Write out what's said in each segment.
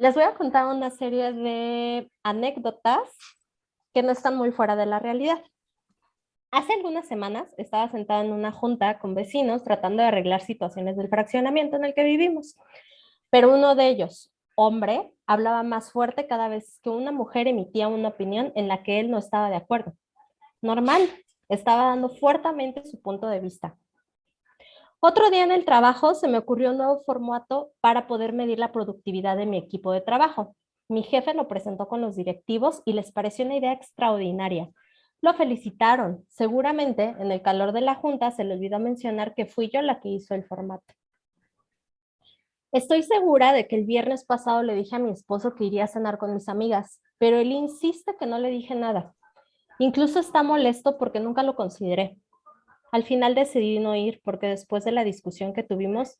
Les voy a contar una serie de anécdotas que no están muy fuera de la realidad. Hace algunas semanas estaba sentada en una junta con vecinos tratando de arreglar situaciones del fraccionamiento en el que vivimos, pero uno de ellos, hombre, hablaba más fuerte cada vez que una mujer emitía una opinión en la que él no estaba de acuerdo. Normal, estaba dando fuertemente su punto de vista. Otro día en el trabajo se me ocurrió un nuevo formato para poder medir la productividad de mi equipo de trabajo. Mi jefe lo presentó con los directivos y les pareció una idea extraordinaria. Lo felicitaron. Seguramente en el calor de la junta se le olvidó mencionar que fui yo la que hizo el formato. Estoy segura de que el viernes pasado le dije a mi esposo que iría a cenar con mis amigas, pero él insiste que no le dije nada. Incluso está molesto porque nunca lo consideré. Al final decidí no ir porque después de la discusión que tuvimos,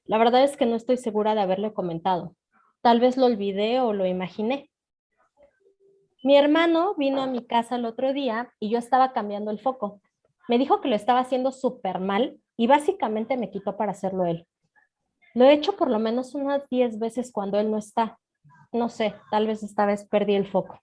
la verdad es que no estoy segura de haberle comentado. Tal vez lo olvidé o lo imaginé. Mi hermano vino a mi casa el otro día y yo estaba cambiando el foco. Me dijo que lo estaba haciendo súper mal y básicamente me quitó para hacerlo él. Lo he hecho por lo menos unas 10 veces cuando él no está. No sé, tal vez esta vez perdí el foco.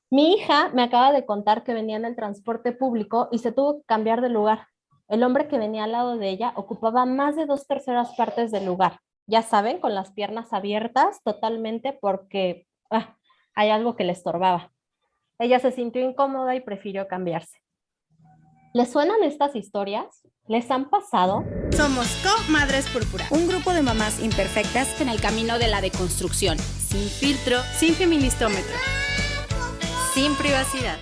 Mi hija me acaba de contar que venía en el transporte público y se tuvo que cambiar de lugar. El hombre que venía al lado de ella ocupaba más de 2/3 partes del lugar. Ya saben, con las piernas abiertas totalmente porque hay algo que le estorbaba. Ella se sintió incómoda y prefirió cambiarse. ¿Les suenan estas historias? ¿Les han pasado? Somos Comadres Púrpura, un grupo de mamás imperfectas en el camino de la deconstrucción, sin filtro, sin feministómetro, sin privacidad.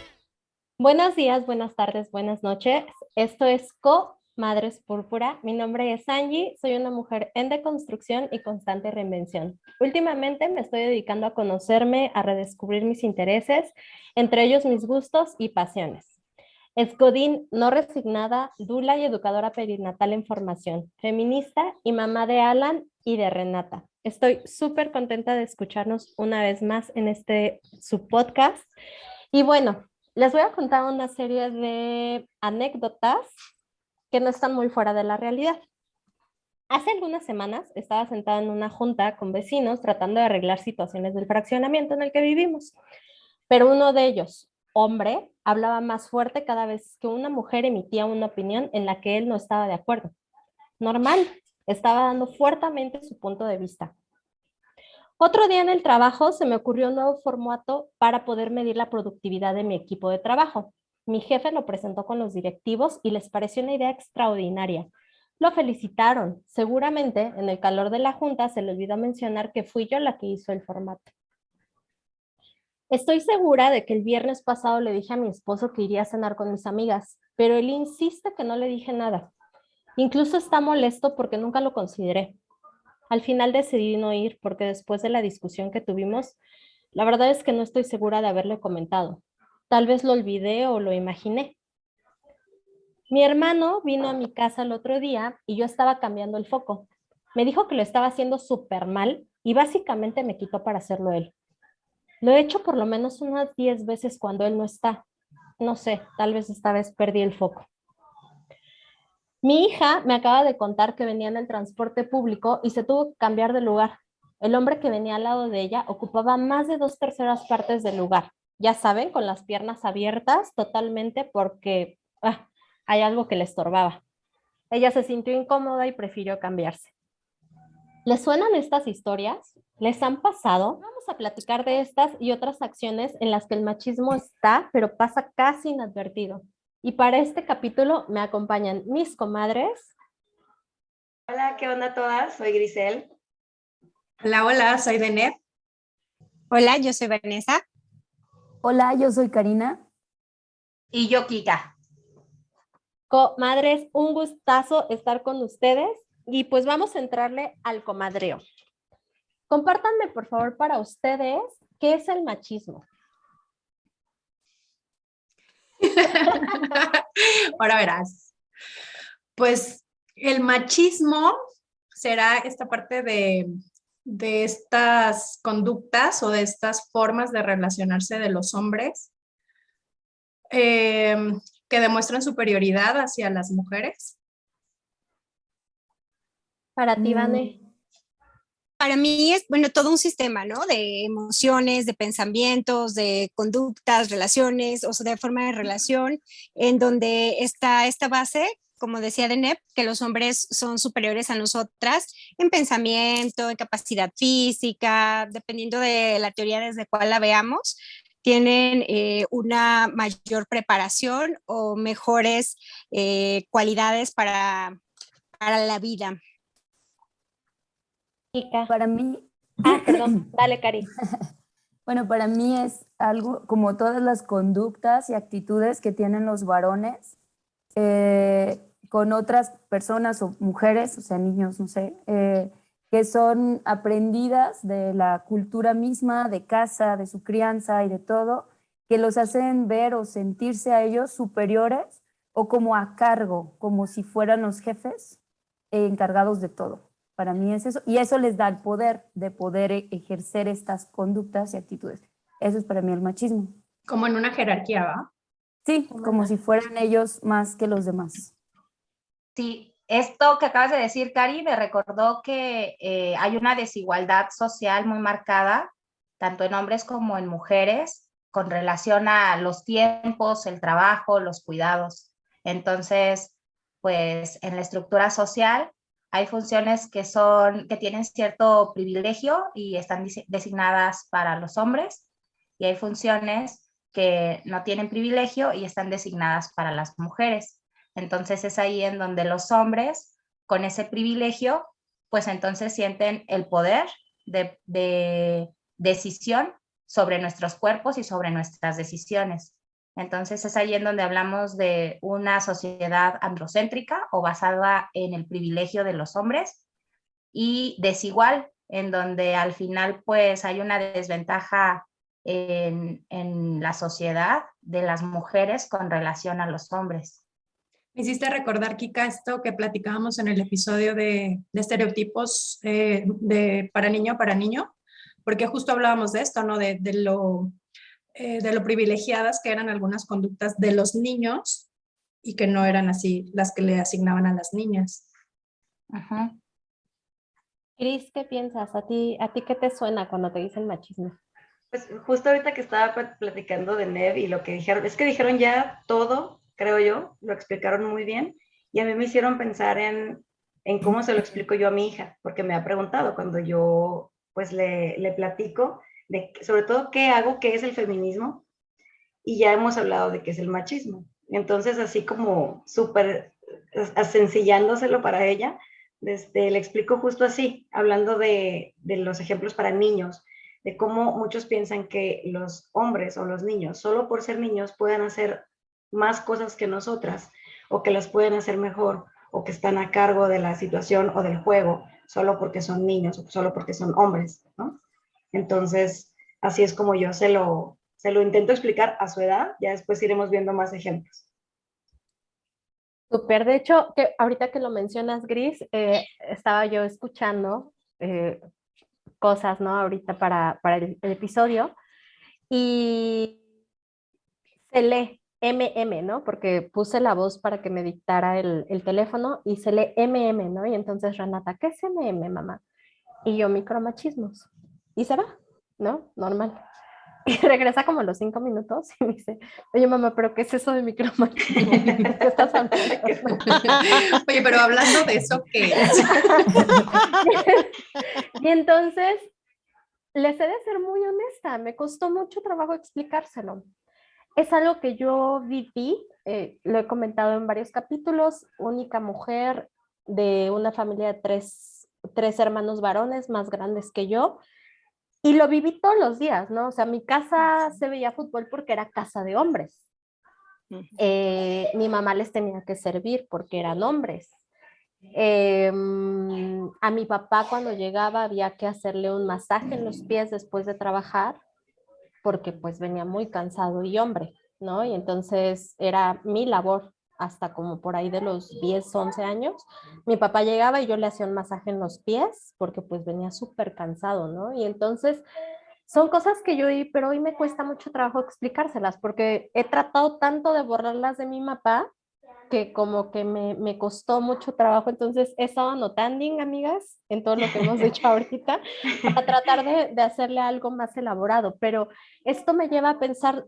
Buenos días, buenas tardes, buenas noches. Esto es Madres Púrpura. Mi nombre es Angie, soy una mujer en deconstrucción y constante reinvención. Últimamente me estoy dedicando a conocerme, a redescubrir mis intereses, entre ellos mis gustos y pasiones. Es godín, no resignada, dula y educadora perinatal en formación, feminista y mamá de Alan y de Renata. Estoy súper contenta de escucharnos una vez más en su podcast. Y bueno, les voy a contar una serie de anécdotas que no están muy fuera de la realidad. Hace algunas semanas estaba sentada en una junta con vecinos tratando de arreglar situaciones del fraccionamiento en el que vivimos, pero uno de ellos, hombre, hablaba más fuerte cada vez que una mujer emitía una opinión en la que él no estaba de acuerdo. Normal, estaba dando fuertemente su punto de vista. Otro día en el trabajo se me ocurrió un nuevo formato para poder medir la productividad de mi equipo de trabajo. Mi jefe lo presentó con los directivos y les pareció una idea extraordinaria. Lo felicitaron. Seguramente en el calor de la junta se le olvidó mencionar que fui yo la que hizo el formato. Estoy segura de que el viernes pasado le dije a mi esposo que iría a cenar con mis amigas, pero él insiste que no le dije nada. Incluso está molesto porque nunca lo consideré. Al final decidí no ir porque después de la discusión que tuvimos, la verdad es que no estoy segura de haberle comentado. Tal vez lo olvidé o lo imaginé. Mi hermano vino a mi casa el otro día y yo estaba cambiando el foco. Me dijo que lo estaba haciendo súper mal y básicamente me quitó para hacerlo él. Lo he hecho por lo menos unas 10 veces cuando él no está. No sé, tal vez esta vez perdí el foco. Mi hija me acaba de contar que venía en el transporte público y se tuvo que cambiar de lugar. El hombre que venía al lado de ella ocupaba más de 2/3 partes del lugar. Ya saben, con las piernas abiertas totalmente porque hay algo que le estorbaba. Ella se sintió incómoda y prefirió cambiarse. ¿Les suenan estas historias? ¿Les han pasado? Vamos a platicar de estas y otras acciones en las que el machismo está, pero pasa casi inadvertido. Y para este capítulo me acompañan mis comadres. Hola, ¿qué onda todas? Soy Grisel. Hola, hola, soy Denet. Hola, yo soy Vanessa. Hola, yo soy Karina. Y yo, Kika. Comadres, un gustazo estar con ustedes y pues vamos a entrarle al comadreo. Compártanme, por favor, para ustedes, ¿qué es el machismo? Ahora verás. Pues el machismo será esta parte de estas conductas o de estas formas de relacionarse de los hombres eh, que demuestran superioridad hacia las mujeres. Para ti, Vane. Para mí es, bueno, todo un sistema, ¿no? De emociones, de pensamientos, de conductas, relaciones, o sea, de forma de relación, en donde está esta base, como decía Deneb, que los hombres son superiores a nosotras en pensamiento, en capacidad física, dependiendo de la teoría desde cuál la veamos, tienen una mayor preparación o mejores cualidades para la vida. Para mí, Perdón, dale, Cari. bueno, para mí es algo como todas las conductas y actitudes que tienen los varones con otras personas o mujeres, o sea, niños, no sé, que son aprendidas de la cultura misma, de casa, de su crianza y de todo, que los hacen ver o sentirse a ellos superiores o como a cargo, como si fueran los jefes encargados de todo. Para mí es eso, y eso les da el poder de poder ejercer estas conductas y actitudes. Eso es para mí el machismo. Como en una jerarquía, ¿va? Sí, como si fueran ellos más que los demás. Sí, esto que acabas de decir, Cari, me recordó que hay una desigualdad social muy marcada, tanto en hombres como en mujeres, con relación a los tiempos, el trabajo, los cuidados. Entonces, pues en la estructura social hay funciones que tienen cierto privilegio y están designadas para los hombres, y hay funciones que no tienen privilegio y están designadas para las mujeres. Entonces es ahí en donde los hombres, con ese privilegio, pues entonces sienten el poder de decisión sobre nuestros cuerpos y sobre nuestras decisiones. Entonces es ahí en donde hablamos de una sociedad androcéntrica o basada en el privilegio de los hombres, y desigual, en donde al final pues hay una desventaja en la sociedad de las mujeres con relación a los hombres. Me hiciste recordar, Kika, esto que platicábamos en el episodio de estereotipos para niño, porque justo hablábamos de esto, ¿no? De lo privilegiadas que eran algunas conductas de los niños y que no eran así las que le asignaban a las niñas. Ajá. Cris, ¿qué piensas? ¿A ti qué te suena cuando te dicen machismo? Pues justo ahorita que estaba platicando de Nev y lo que dijeron, es que dijeron ya todo, creo yo, lo explicaron muy bien, y a mí me hicieron pensar en cómo se lo explico yo a mi hija, porque me ha preguntado cuando yo pues le platico de sobre todo qué hago, qué es el feminismo, y ya hemos hablado de qué es el machismo. Entonces, así como súper sencillándoselo para ella, le explico justo así, hablando de los ejemplos para niños, de cómo muchos piensan que los hombres o los niños, solo por ser niños, pueden hacer más cosas que nosotras, o que las pueden hacer mejor, o que están a cargo de la situación o del juego, solo porque son niños o solo porque son hombres, ¿no? Entonces, así es como yo se lo intento explicar a su edad, ya después iremos viendo más ejemplos. Súper, de hecho, que ahorita que lo mencionas, Gris, estaba yo escuchando cosas, ¿no? Ahorita para el episodio, y se lee MM, ¿no? Porque puse la voz para que me dictara el teléfono y se lee MM, ¿no? Y entonces Renata, ¿qué es MM, mamá? Y yo, micromachismos. Y se va, ¿no? Normal. Y regresa como a los 5 minutos y me dice, oye, mamá, ¿pero qué es eso de micromachismo? ¿Qué estás hablando? Oye, pero hablando de eso, ¿qué es? Y entonces, les he de ser muy honesta, me costó mucho trabajo explicárselo. Es algo que yo viví, lo he comentado en varios capítulos, única mujer de una familia de tres hermanos varones más grandes que yo, y lo viví todos los días, ¿no? O sea, mi casa se veía fútbol porque era casa de hombres. Mi mamá les tenía que servir porque eran hombres. A mi papá cuando llegaba había que hacerle un masaje en los pies después de trabajar porque pues venía muy cansado y hombre, ¿no? Y entonces era mi labor hasta como por ahí de los 10, 11 años. Mi papá llegaba y yo le hacía un masaje en los pies porque pues venía súper cansado, ¿no? Y entonces son cosas que yo vi, pero hoy me cuesta mucho trabajo explicárselas porque he tratado tanto de borrarlas de mi mapa que como que me costó mucho trabajo, entonces he estado anotando, amigas, en todo lo que hemos dicho ahorita, para tratar de hacerle algo más elaborado, pero esto me lleva a pensar,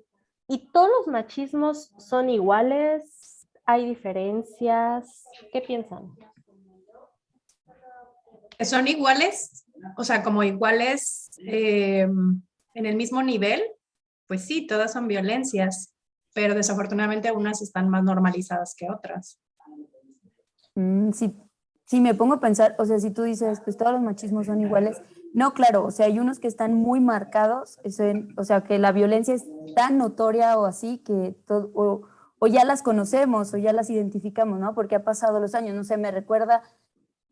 ¿y todos los machismos son iguales? ¿Hay diferencias? ¿Qué piensan? ¿Son iguales? O sea, como iguales en el mismo nivel, pues sí, todas son violencias, pero desafortunadamente unas están más normalizadas que otras. Sí, me pongo a pensar, o sea, si tú dices, pues todos los machismos son iguales, no, claro, o sea, hay unos que están muy marcados, o sea, que la violencia es tan notoria o así que o ya las conocemos o ya las identificamos, ¿no? Porque ha pasado los años, no sé, me recuerda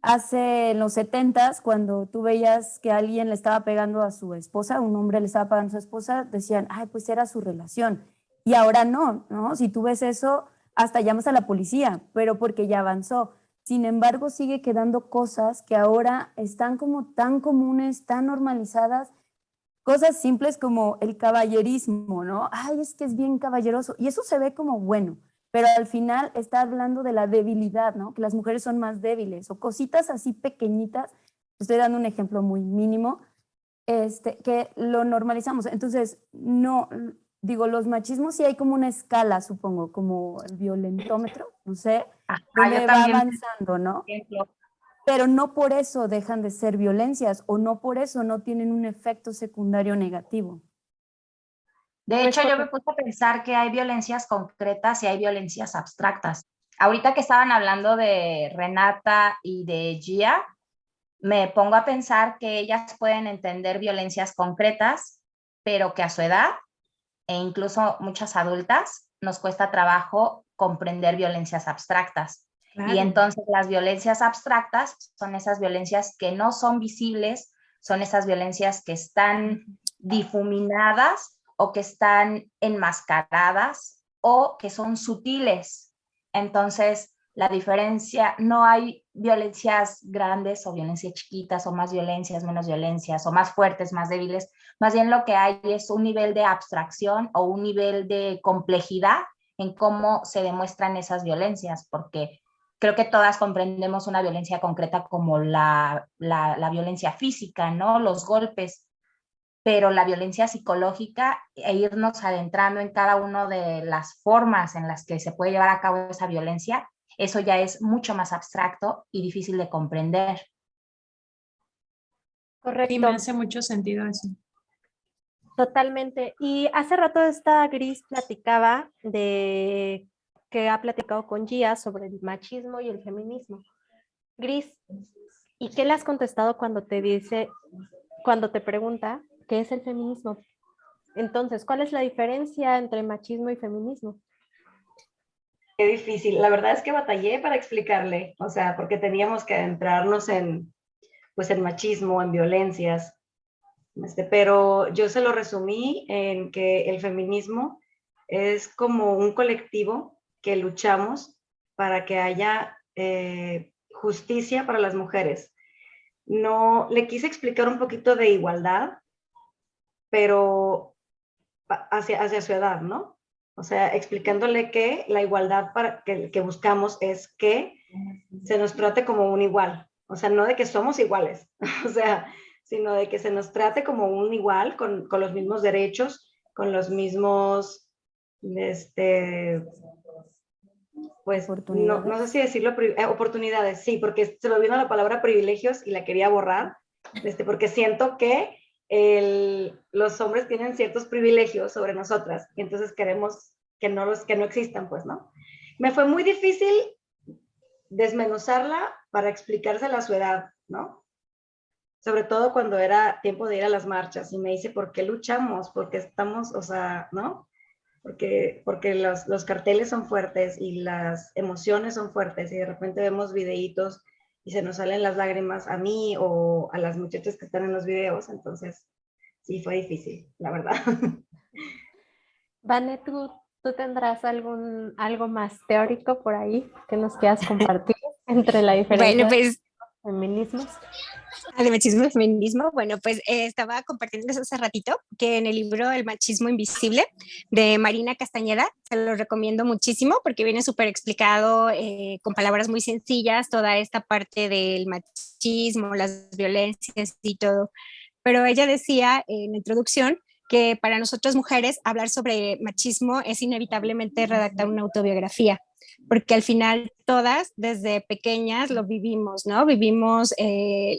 hace en los 70s, cuando tú veías que alguien le estaba pegando a su esposa, un hombre le estaba pegando a su esposa, decían, ay, pues era su relación. Y ahora no, ¿no? Si tú ves eso, hasta llamas a la policía, pero porque ya avanzó. Sin embargo, sigue quedando cosas que ahora están como tan comunes, tan normalizadas, cosas simples como el caballerismo, ¿no? Ay, es que es bien caballeroso. Y eso se ve como bueno, pero al final está hablando de la debilidad, ¿no? Que las mujeres son más débiles o cositas así pequeñitas. Estoy dando un ejemplo muy mínimo, que lo normalizamos. Entonces, no, digo, los machismos sí hay como una escala, supongo, como el violentómetro, no sé, donde yo va también, avanzando, ¿no? por ejemplo, Pero no por eso dejan de ser violencias o no por eso no tienen un efecto secundario negativo. de Pues hecho, yo me correcto. puse a pensar que hay violencias concretas y hay violencias abstractas. Ahorita que estaban hablando de Renata y de Gia, me pongo a pensar que ellas pueden entender violencias concretas, pero que a su edad, e incluso muchas adultas, nos cuesta trabajo comprender violencias abstractas. Y Claro. entonces las violencias abstractas son esas violencias que no son visibles, son esas violencias que están difuminadas o que están enmascaradas o que son sutiles. Entonces, la diferencia, no hay violencias grandes o violencias chiquitas o más violencias, menos violencias o más fuertes, más débiles. Más bien lo que hay es un nivel de abstracción o un nivel de complejidad en cómo se demuestran esas violencias, porque creo que todas comprendemos una violencia concreta como la violencia física, ¿no? Los golpes, pero la violencia psicológica e irnos adentrando en cada una de las formas en las que se puede llevar a cabo esa violencia, eso ya es mucho más abstracto y difícil de comprender. Sí, me Correcto, hace mucho sentido eso. totalmente. Y hace rato esta Gris platicaba de que ha platicado con Gia sobre el machismo y el feminismo. Gris, ¿y qué le has contestado cuando te dice, cuando te pregunta qué es el feminismo? Entonces, ¿cuál es la diferencia entre machismo y feminismo? Qué difícil. La verdad es que batallé para explicarle, o sea, porque teníamos que adentrarnos pues, en machismo, en violencias, pero yo se lo resumí en que el feminismo es como un colectivo que luchamos para que haya justicia para las mujeres. No, le quise explicar un poquito de igualdad, pero hacia su edad, ¿no? O sea, explicándole que la igualdad que buscamos es que se nos trate como un igual. O sea, no de que somos iguales, o sea, sino de que se nos trate como un igual, con los mismos derechos, con los mismos, pues, no sé si decirlo, oportunidades, sí, porque se me vino la palabra privilegios y la quería borrar, porque siento que los hombres tienen ciertos privilegios sobre nosotras, y entonces queremos que no existan, pues, ¿no? Me fue muy difícil desmenuzarla para explicársela a su edad, ¿no? Sobre todo cuando era tiempo de ir a las marchas, y me dice, ¿por qué luchamos? Porque estamos, o sea, ¿no? Porque los carteles son fuertes y las emociones son fuertes, y de repente vemos videitos y se nos salen las lágrimas a mí o a las muchachas que están en los videos, entonces sí fue difícil, la verdad. Vane, ¿tú tendrás algo más teórico por ahí que nos quieras compartir entre la Bueno, diferencia de pues los feminismos? De machismo y feminismo, bueno, pues estaba compartiéndoles hace ratito que en el libro El machismo invisible de Marina Castañeda, se lo recomiendo muchísimo porque viene súper explicado con palabras muy sencillas toda esta parte del machismo, las violencias y todo. Pero ella decía en la introducción que para nosotras mujeres hablar sobre machismo es inevitablemente redactar una autobiografía, porque al final todas desde pequeñas lo vivimos, ¿no? Vivimos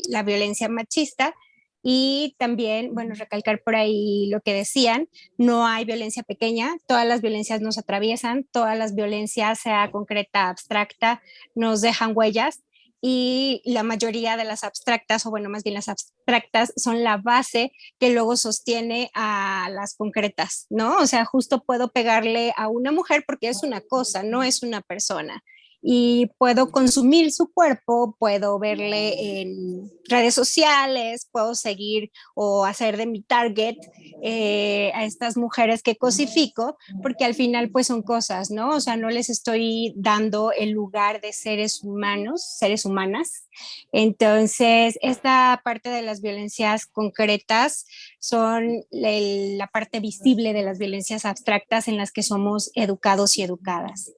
la violencia machista y también, bueno, recalcar por ahí lo que decían, no hay violencia pequeña, todas las violencias nos atraviesan, todas las violencias, sea concreta, abstracta, nos dejan huellas y la mayoría de las abstractas, o bueno, más bien las abstractas, son la base que luego sostiene a las concretas, ¿no? O sea, justo puedo pegarle a una mujer porque es una cosa, no es una persona. Y puedo consumir su cuerpo, puedo verle en redes sociales, puedo seguir o hacer de mi target a estas mujeres que cosifico, porque al final pues son cosas, ¿no? O sea, no les estoy dando el lugar de seres humanos, seres humanas. Entonces, esta parte de las violencias concretas son la parte visible de las violencias abstractas en las que somos educados y educadas.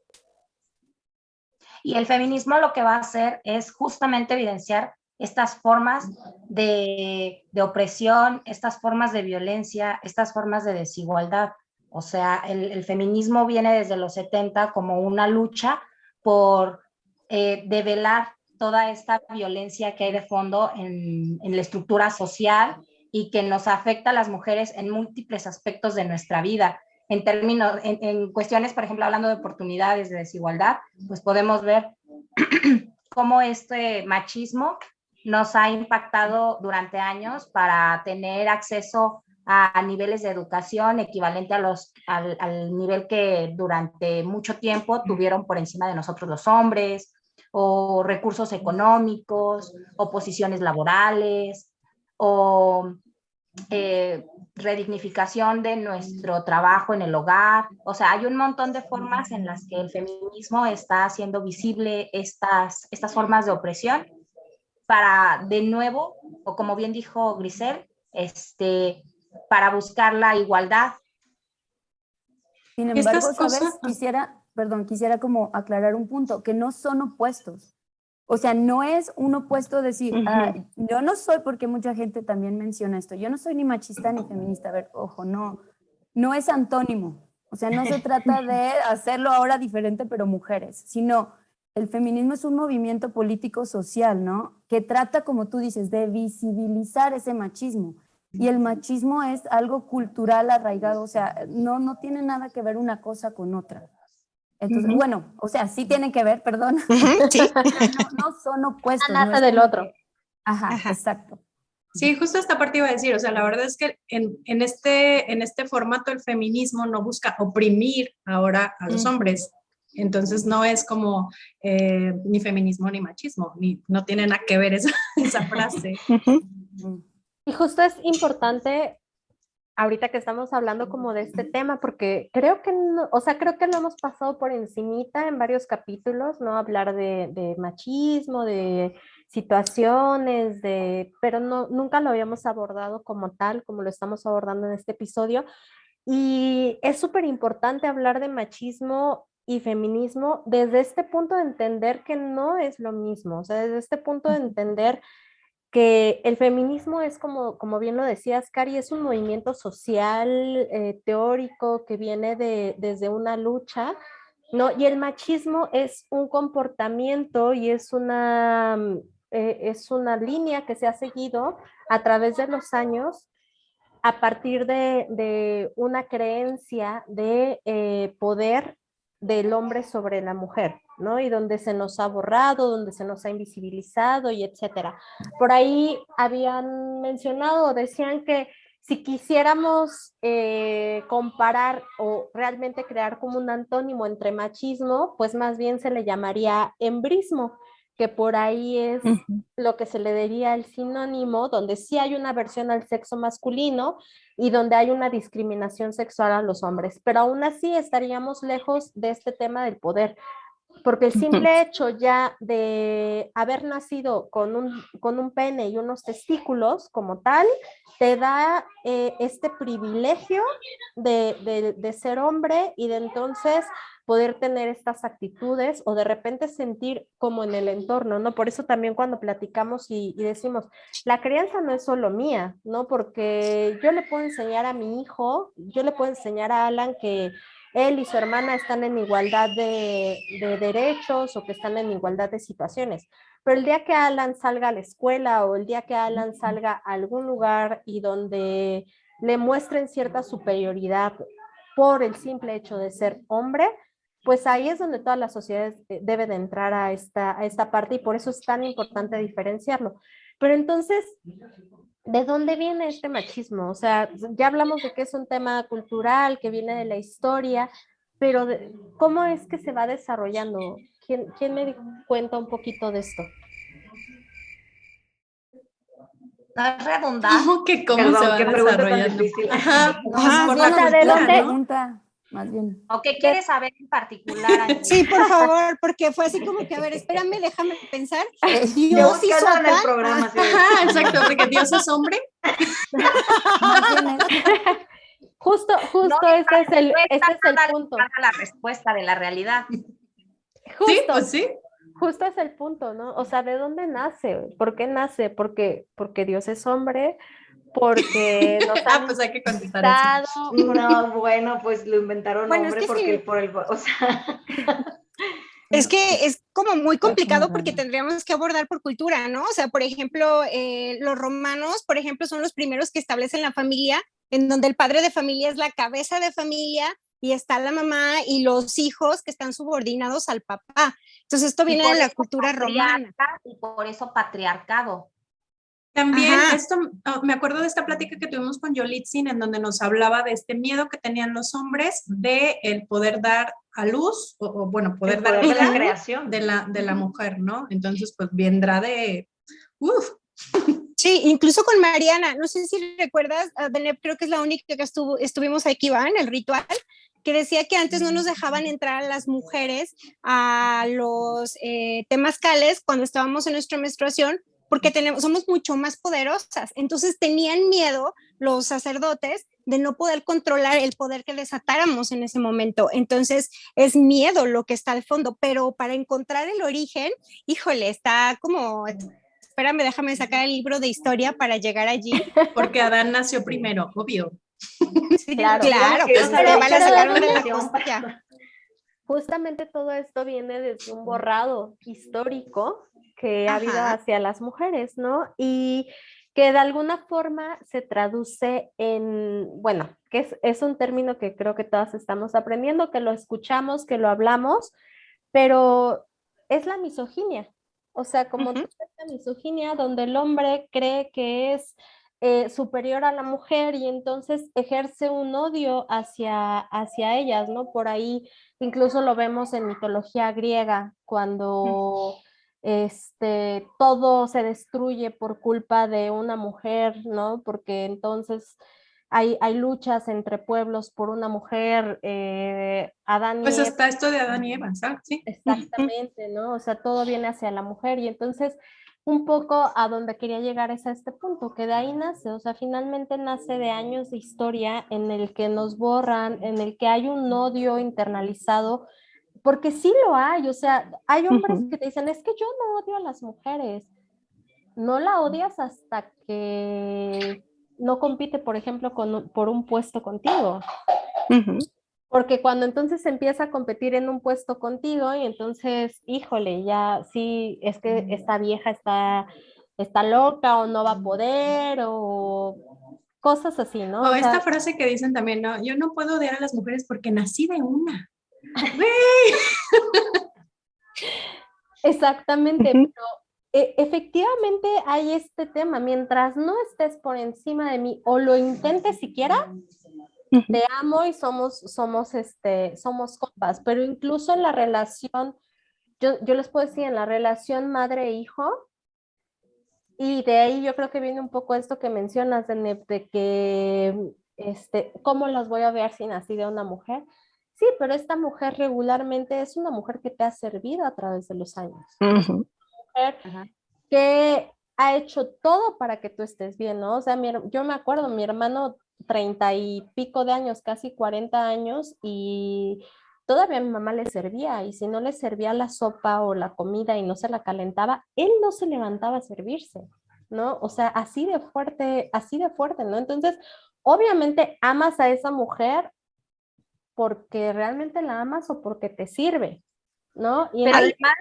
Y el feminismo lo que va a hacer es justamente evidenciar estas formas de opresión, estas formas de violencia, estas formas de desigualdad. O sea, el feminismo viene desde los 70 como una lucha por develar toda esta violencia que hay de fondo en la estructura social y que nos afecta a las mujeres en múltiples aspectos de nuestra vida. En términos, en cuestiones, por ejemplo, hablando de oportunidades, de desigualdad, pues podemos ver cómo este machismo nos ha impactado durante años para tener acceso a niveles de educación equivalente al nivel que durante mucho tiempo tuvieron por encima de nosotros los hombres, o recursos económicos, o posiciones laborales, o redignificación de nuestro trabajo en el hogar. O sea, hay un montón de formas en las que el feminismo está haciendo visible estas formas de opresión para, de nuevo, o como bien dijo Grisel, para buscar la igualdad. Sin embargo, ¿sabes? Quisiera como aclarar un punto, que no son opuestos. O sea, no es un opuesto decir, yo no soy, porque mucha gente también menciona esto, yo no soy ni machista ni feminista. A ver, ojo, no es antónimo. O sea, no se trata de hacerlo ahora diferente, pero mujeres, sino el feminismo es un movimiento político social, ¿no? Que trata, como tú dices, de visibilizar ese machismo. Y el machismo es algo cultural arraigado, o sea, no tiene nada que ver una cosa con otra. Entonces, bueno, o sea, sí tienen que ver, perdón. Sí. No son opuestos. Nada no del otro. Ajá, exacto. Sí, justo esta parte iba a decir, o sea, la verdad es que en este formato el feminismo no busca oprimir ahora a los hombres. Entonces no es como ni feminismo ni machismo, no tiene nada que ver esa frase. Y justo es importante ahorita que estamos hablando como de este tema, porque creo que no, o sea, creo que lo hemos pasado por encimita en varios capítulos, ¿no? Hablar de machismo, de situaciones, pero no, nunca lo habíamos abordado como tal, como lo estamos abordando en este episodio. Y es súper importante hablar de machismo y feminismo desde este punto de entender que no es lo mismo, o sea, desde este punto de entender que el feminismo es como bien lo decías, Cari, es un movimiento social, teórico, que viene desde una lucha, ¿no? Y el machismo es un comportamiento y es una línea que se ha seguido a través de los años a partir de una creencia de poder del hombre sobre la mujer, ¿no? Y donde se nos ha borrado, donde se nos ha invisibilizado y etcétera. Por ahí habían mencionado, decían que si quisiéramos comparar o realmente crear como un antónimo entre machismo, pues más bien se le llamaría embrismo, que por ahí es lo que se le diría el sinónimo, donde sí hay una versión al sexo masculino y donde hay una discriminación sexual a los hombres, pero aún así estaríamos lejos de este tema del poder. porque el simple hecho ya de haber nacido con un pene y unos testículos como tal, te da este privilegio de ser hombre y de entonces poder tener estas actitudes o de repente sentir como en el entorno, ¿no? Por eso también cuando platicamos y decimos, la crianza no es solo mía, ¿no? Porque yo le puedo enseñar a mi hijo, yo le puedo enseñar a Alan que él y su hermana están en igualdad de derechos o que están en igualdad de situaciones. Pero el día que Alan salga a la escuela o el día que Alan salga a algún lugar y donde le muestren cierta superioridad por el simple hecho de ser hombre, pues ahí es donde todas las sociedades deben de entrar a esta parte y por eso es tan importante diferenciarlo. Pero entonces, ¿de dónde viene este machismo? O sea, ya hablamos de que es un tema cultural, que viene de la historia, pero ¿cómo es que se va desarrollando? ¿Quién me cuenta un poquito de esto? No es redundante. ¿Cómo que cómo Perdón, se va qué pregunta tan desarrollando? difícil. Ajá, pues por o la sea, ¿de cultura, dónde? ¿no? Pregunta, más bien. ¿O qué quieres saber en particular, Angie? Sí, por favor, porque fue así como que, a ver, espérame, déjame pensar. Yo Dios hizo buscando en el acá. programa. Así de, Ajá, exacto, porque Dios es hombre. Más bien es- Justo No, este es el nada punto. lejana a la respuesta de la realidad. Sí, Justo, pues sí. justo es el punto, ¿no? O sea, ¿de dónde nace? ¿Por qué nace? Porque Dios es hombre, porque nos Ah, han pues hay que contestar eso. dado, no, bueno, pues lo inventaron Bueno, es hombre que porque sí. o sea, Es que es como muy complicado porque raro. tendríamos que abordar por cultura, ¿no? O sea, por ejemplo, los romanos, por ejemplo, son los primeros que establecen la familia, en donde el padre de familia es la cabeza de familia y está la mamá y los hijos que están subordinados al papá. Entonces, esto Y viene por de la eso cultura romana. patriarca y por eso patriarcado. También Ajá. esto, me acuerdo de esta plática que tuvimos con Yolitzin, en donde nos hablaba de este miedo que tenían los hombres de el poder dar a luz, o bueno, poder el dar poder de la vida creación. de la mujer, ¿no? Entonces, pues vendrá de, uf, Sí, incluso con Mariana, no sé si recuerdas, Deneb, creo que es la única que estuvimos aquí, ¿va? En el ritual, que decía que antes no nos dejaban entrar a las mujeres a los temazcales cuando estábamos en nuestra menstruación, porque somos mucho más poderosas. Entonces tenían miedo los sacerdotes de no poder controlar el poder que desatáramos en ese momento. Entonces es miedo lo que está de fondo, pero para encontrar el origen, híjole, está como... Espérame, déjame sacar el libro de historia para llegar allí. porque Adán nació primero, obvio. Sí, Claro. claro, Que pues una pero- Eva la pero sacaron de la definición costilla. Justamente todo esto viene desde un borrado histórico que ha habido Ajá. hacia las mujeres, ¿no? Y que de alguna forma se traduce en, bueno, que es un término que creo que todas estamos aprendiendo, que lo escuchamos, que lo hablamos, pero es la misoginia. O sea, como Ujú. esta misoginia donde el hombre cree que es superior a la mujer y entonces ejerce un odio hacia ellas, ¿no? Por ahí incluso lo vemos en mitología griega, cuando todo se destruye por culpa de una mujer, ¿no? Porque entonces hay luchas entre pueblos por una mujer, Adán Pues y Eva. hasta esto de Adán y Eva, ¿sabes? Sí. Exactamente, ¿no? O sea, todo viene hacia la mujer y entonces un poco a donde quería llegar es a este punto, que de ahí nace, o sea, finalmente nace de años de historia en el que nos borran, en el que hay un odio internalizado, porque sí lo hay, o sea, hay hombres que te dicen, es que yo no odio a las mujeres, no la odias hasta que no compite, por ejemplo, por un puesto contigo. Ujú. Porque cuando entonces empieza a competir en un puesto contigo y entonces, híjole, ya sí, es que esta vieja está loca o no va a poder o cosas así, ¿no? O O esta sea, frase que dicen también, ¿no? Yo no puedo odiar a las mujeres porque nací de una. Güey. exactamente, Ujú. pero efectivamente hay este tema, mientras no estés por encima de mí o lo intentes siquiera, te amo y somos compas, pero incluso en la relación, yo les puedo decir, en la relación madre-hijo, y de ahí yo creo que viene un poco esto que mencionas, de que, ¿cómo las voy a ver si nací de una mujer? Sí, pero esta mujer regularmente es una mujer que te ha servido a través de los años. Mujer que ha hecho todo para que tú estés bien, ¿no? O sea, yo me acuerdo, mi hermano 30 y pico de años, casi 40 años, y todavía mi mamá le servía, y si no le servía la sopa o la comida y no se la calentaba, él no se levantaba a servirse, ¿no? O sea, así de fuerte, ¿no? Entonces, obviamente amas a esa mujer porque realmente la amas o porque te sirve, ¿no? Y Pero además,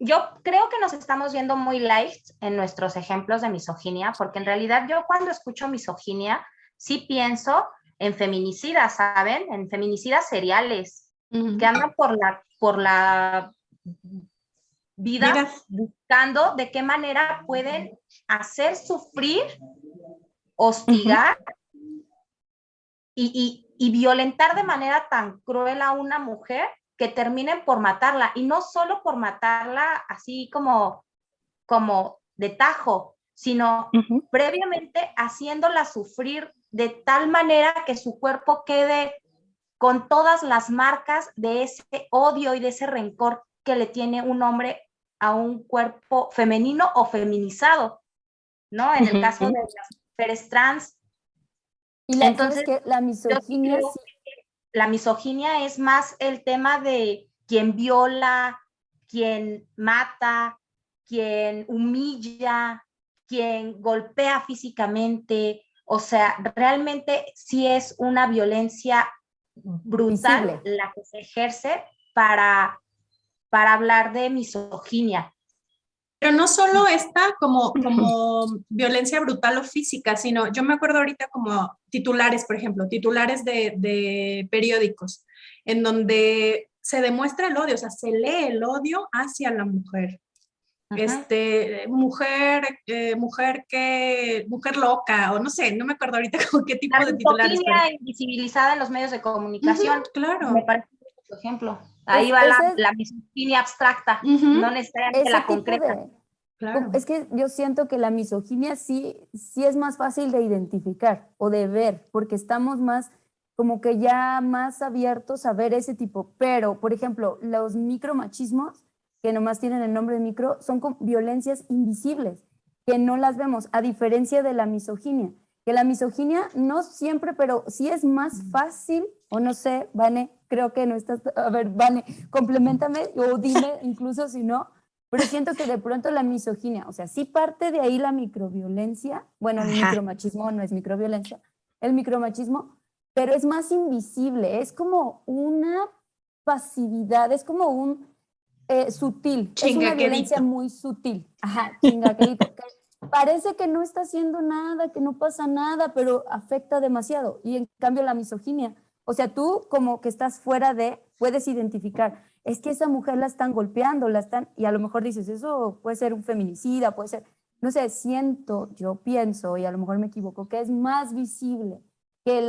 yo creo que nos estamos viendo muy light en nuestros ejemplos de misoginia, porque en realidad yo cuando escucho misoginia, sí pienso en feminicidas, ¿saben? En feminicidas seriales, que andan por la vida buscando de qué manera pueden hacer sufrir, hostigar y violentar de manera tan cruel a una mujer que terminen por matarla, y no solo por matarla así como de tajo, sino previamente haciéndola sufrir de tal manera que su cuerpo quede con todas las marcas de ese odio y de ese rencor que le tiene un hombre a un cuerpo femenino o feminizado, ¿no? En el caso de las mujeres trans. Y entonces, que la misoginia la misoginia es más el tema de quien viola, quien mata, quien humilla, quien golpea físicamente. O sea, realmente sí es una violencia brutal visible la que se ejerce para hablar de misoginia. Pero no solo esta como violencia brutal o física, sino yo me acuerdo ahorita como titulares, por ejemplo, titulares de periódicos, en donde se demuestra el odio, o sea, se lee el odio hacia la mujer. Mujer loca, o no sé, no me acuerdo ahorita como qué tipo de titulares. La misoginia invisibilizada en los medios de comunicación. Claro. Me parece un ejemplo. Ahí va la misoginia abstracta, no necesariamente la concreta. Claro. Es que yo siento que la misoginia sí es más fácil de identificar o de ver, porque estamos más, como que ya más abiertos a ver ese tipo. Pero, por ejemplo, los micromachismos, que nomás tienen el nombre de micro, son violencias invisibles, que no las vemos, a diferencia de la misoginia. Que la misoginia no siempre, pero sí es más fácil, o no sé, Vane, creo que no estás, a ver, Vane, compleméntame o dime incluso si no, pero siento que de pronto la misoginia, o sea, sí parte de ahí la microviolencia, bueno, el micromachismo no es microviolencia, el micromachismo, pero es más invisible, es como una pasividad, es como un sutil, es una violencia muy sutil, chingaquerito, parece que no está haciendo nada, que no pasa nada, pero afecta demasiado. Y en cambio la misoginia, o sea, tú como que estás fuera de, puedes identificar, es que esa mujer la están golpeando, y a lo mejor dices, eso puede ser un feminicida, puede ser, no sé, yo pienso, y a lo mejor me equivoco, que es más visible que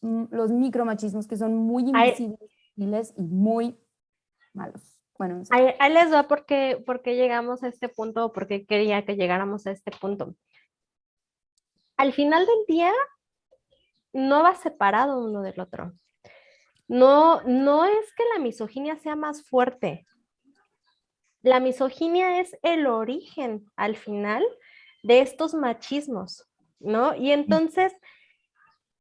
los micromachismos, que son muy invisibles y muy malos. Bueno, no sé. Ahí les va porque llegamos a este punto, o porque quería que llegáramos a este punto. Al final del día, no va separado uno del otro. No es que la misoginia sea más fuerte. La misoginia es el origen, al final, de estos machismos, ¿no? Y entonces,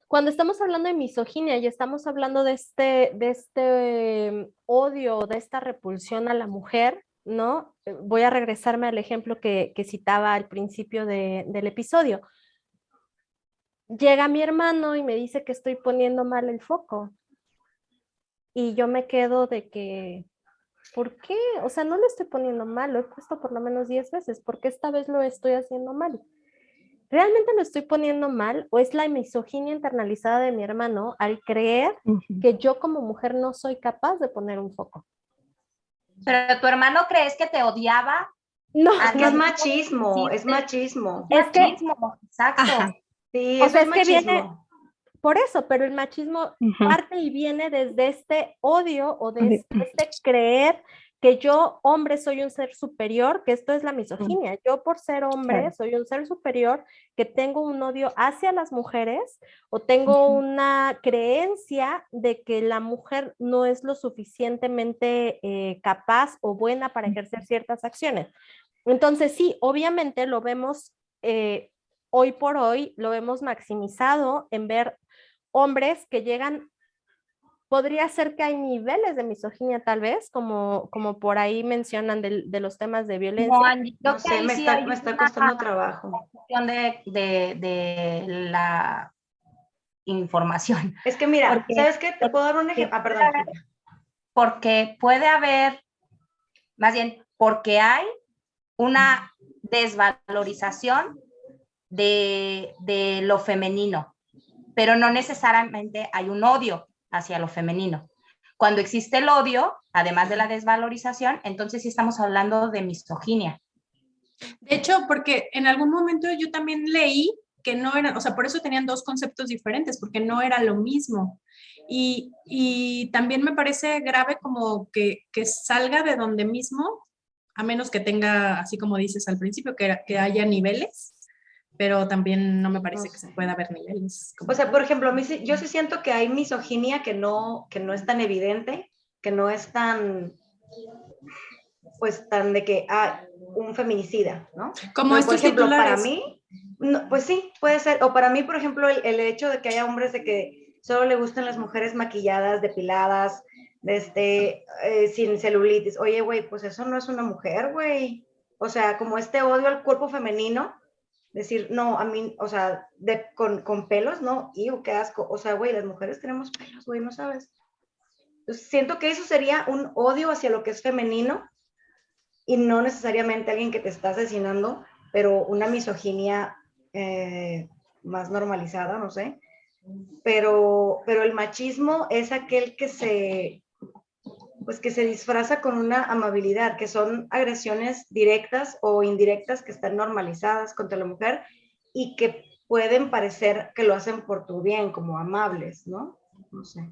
cuando estamos hablando de misoginia y estamos hablando de este odio, de esta repulsión a la mujer, ¿no? Voy a regresarme al ejemplo que citaba al principio del episodio. Llega mi hermano y me dice que estoy poniendo mal el foco. Y yo me quedo de que, ¿por qué? O sea, no lo estoy poniendo mal, lo he puesto por lo menos 10 veces. ¿Por qué esta vez lo estoy haciendo mal? ¿Realmente lo estoy poniendo mal o es la misoginia internalizada de mi hermano al creer que yo como mujer no soy capaz de poner un foco? ¿Pero tu hermano crees que te odiaba? No, es que es machismo, es machismo. Es machismo, exacto. Ajá. Sí, o sea, es machismo. que viene por eso, pero el machismo parte y viene desde este odio o de este creer que yo, hombre, soy un ser superior, que esto es la misoginia. Yo por ser hombre soy un ser superior, que tengo un odio hacia las mujeres o tengo una creencia de que la mujer no es lo suficientemente capaz o buena para ejercer ciertas acciones. Entonces, sí, obviamente lo vemos hoy por hoy, lo vemos maximizado en ver hombres que llegan. Podría ser que hay niveles de misoginia tal vez, como por ahí mencionan de los temas de violencia. No, Angie, No sé, me está costando trabajo. De la información. Es que mira, Porque- ¿sabes qué? Te puedo dar un ejemplo. Ah, perdón. Porque puede haber, más bien, porque hay una desvalorización de lo femenino, pero no necesariamente hay un odio hacia lo femenino. Cuando existe el odio, además de la desvalorización, entonces sí estamos hablando de misoginia. De hecho, porque en algún momento yo también leí que no eran, o sea, por eso tenían dos conceptos diferentes, porque no era lo mismo. Y también me parece grave como que salga de donde mismo, a menos que tenga, así como dices al principio, que haya niveles, pero también no me parece que se pueda ver niveles. O sea, por ejemplo, yo sí siento que hay misoginia que no es tan evidente, que no es tan, pues tan de que, un feminicida, ¿no? Como pero, por estos ejemplo, titulares. para mí, no, pues sí, puede ser. O para mí, por ejemplo, el hecho de que haya hombres de que solo le gustan las mujeres maquilladas, depiladas, sin celulitis. Oye, güey, pues eso no es una mujer, güey. O sea, como este odio al cuerpo femenino, decir, no, a mí, o sea, con pelos, no, qué asco. O sea, güey, las mujeres tenemos pelos, güey, no sabes. Entonces, siento que eso sería un odio hacia lo que es femenino y no necesariamente alguien que te está asesinando, pero una misoginia más normalizada, no sé. Pero el machismo es aquel que se disfraza con una amabilidad, que son agresiones directas o indirectas que están normalizadas contra la mujer y que pueden parecer que lo hacen por tu bien, como amables, ¿no? No sé.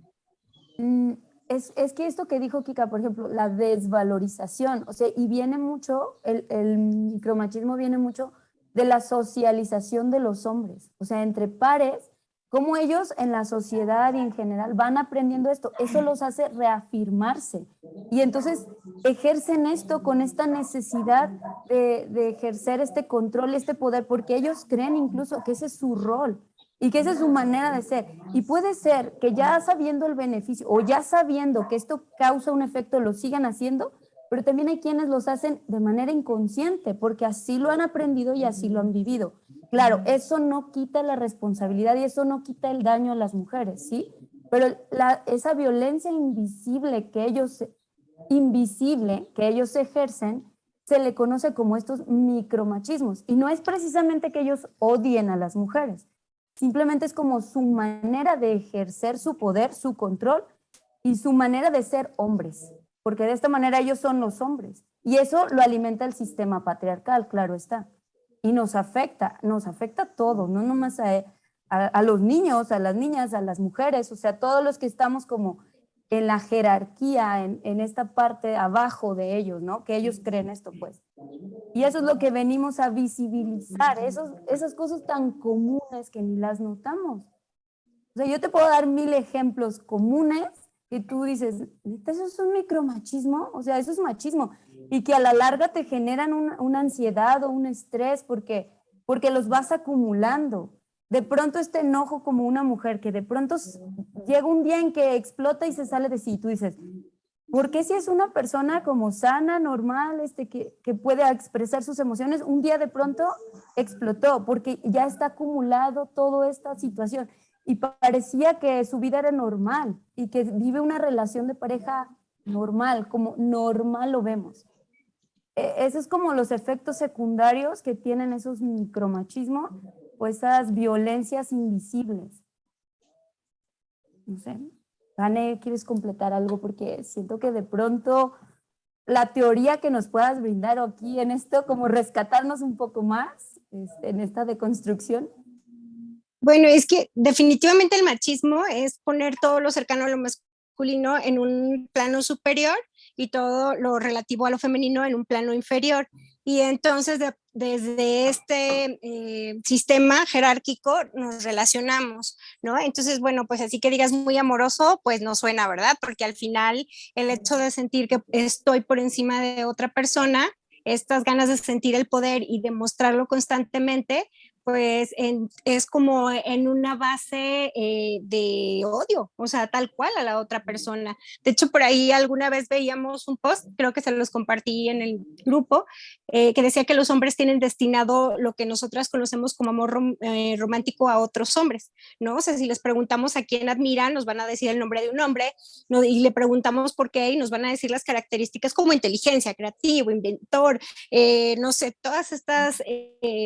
Es que esto que dijo Kika, por ejemplo, la desvalorización, o sea, y viene mucho, el micromachismo viene mucho de la socialización de los hombres, o sea, entre pares, cómo ellos en la sociedad y en general van aprendiendo esto, eso los hace reafirmarse y entonces ejercen esto con esta necesidad de ejercer este control, este poder, porque ellos creen incluso que ese es su rol y que esa es su manera de ser. Y puede ser que ya sabiendo el beneficio o ya sabiendo que esto causa un efecto lo sigan haciendo, pero también hay quienes los hacen de manera inconsciente porque así lo han aprendido y así lo han vivido. Claro, eso no quita la responsabilidad y eso no quita el daño a las mujeres, ¿sí? Pero esa violencia invisible que ellos ejercen se le conoce como estos micromachismos. Y no es precisamente que ellos odien a las mujeres, simplemente es como su manera de ejercer su poder, su control y su manera de ser hombres, porque de esta manera ellos son los hombres. Y eso lo alimenta el sistema patriarcal, claro está. Y nos afecta a todos, no nomás a los niños, a las niñas, a las mujeres, o sea, todos los que estamos como en la jerarquía, en esta parte abajo de ellos, ¿no? Que ellos creen esto, pues. Y eso es lo que venimos a visibilizar, esas cosas tan comunes que ni las notamos. O sea, yo te puedo dar 1000 ejemplos comunes que tú dices, ¿eso es un micromachismo? O sea, eso es machismo. Y que a la larga te generan una ansiedad o un estrés porque los vas acumulando. De pronto este enojo como una mujer que de pronto llega un día en que explota y se sale de sí. Y tú dices, ¿por qué si es una persona como sana, normal, que puede expresar sus emociones, un día de pronto explotó? Porque ya está acumulado toda esta situación. Y parecía que su vida era normal y que vive una relación de pareja normal, como normal lo vemos. Esos es como los efectos secundarios que tienen esos micromachismos o esas violencias invisibles. No sé. Vane, ¿quieres completar algo? Porque siento que de pronto la teoría que nos puedas brindar aquí en esto, como rescatarnos un poco más en esta deconstrucción. Bueno, es que definitivamente el machismo es poner todo lo cercano a lo masculino en un plano superior y todo lo relativo a lo femenino en un plano inferior. Y entonces desde este sistema jerárquico nos relacionamos, ¿no? Entonces, bueno, pues así que digas muy amoroso, pues no suena, ¿verdad? Porque al final el hecho de sentir que estoy por encima de otra persona, estas ganas de sentir el poder y demostrarlo constantemente, pues es como en una base de odio, o sea, tal cual a la otra persona. De hecho, por ahí alguna vez veíamos un post, creo que se los compartí en el grupo, que decía que los hombres tienen destinado lo que nosotras conocemos como amor romántico a otros hombres, ¿no? O sea, si les preguntamos a quién admiran, nos van a decir el nombre de un hombre, ¿no? Y le preguntamos por qué y nos van a decir las características como inteligencia, creativo, inventor, no sé, todas estas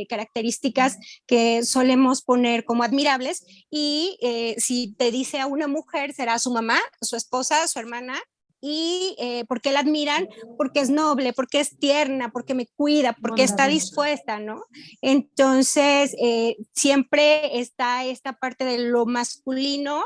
características que solemos poner como admirables. Y si te dice a una mujer, será su mamá, su esposa, su hermana. ¿Y por qué la admiran? Porque es noble, porque es tierna, porque me cuida, porque está dispuesta, ¿no? Entonces, siempre está esta parte de lo masculino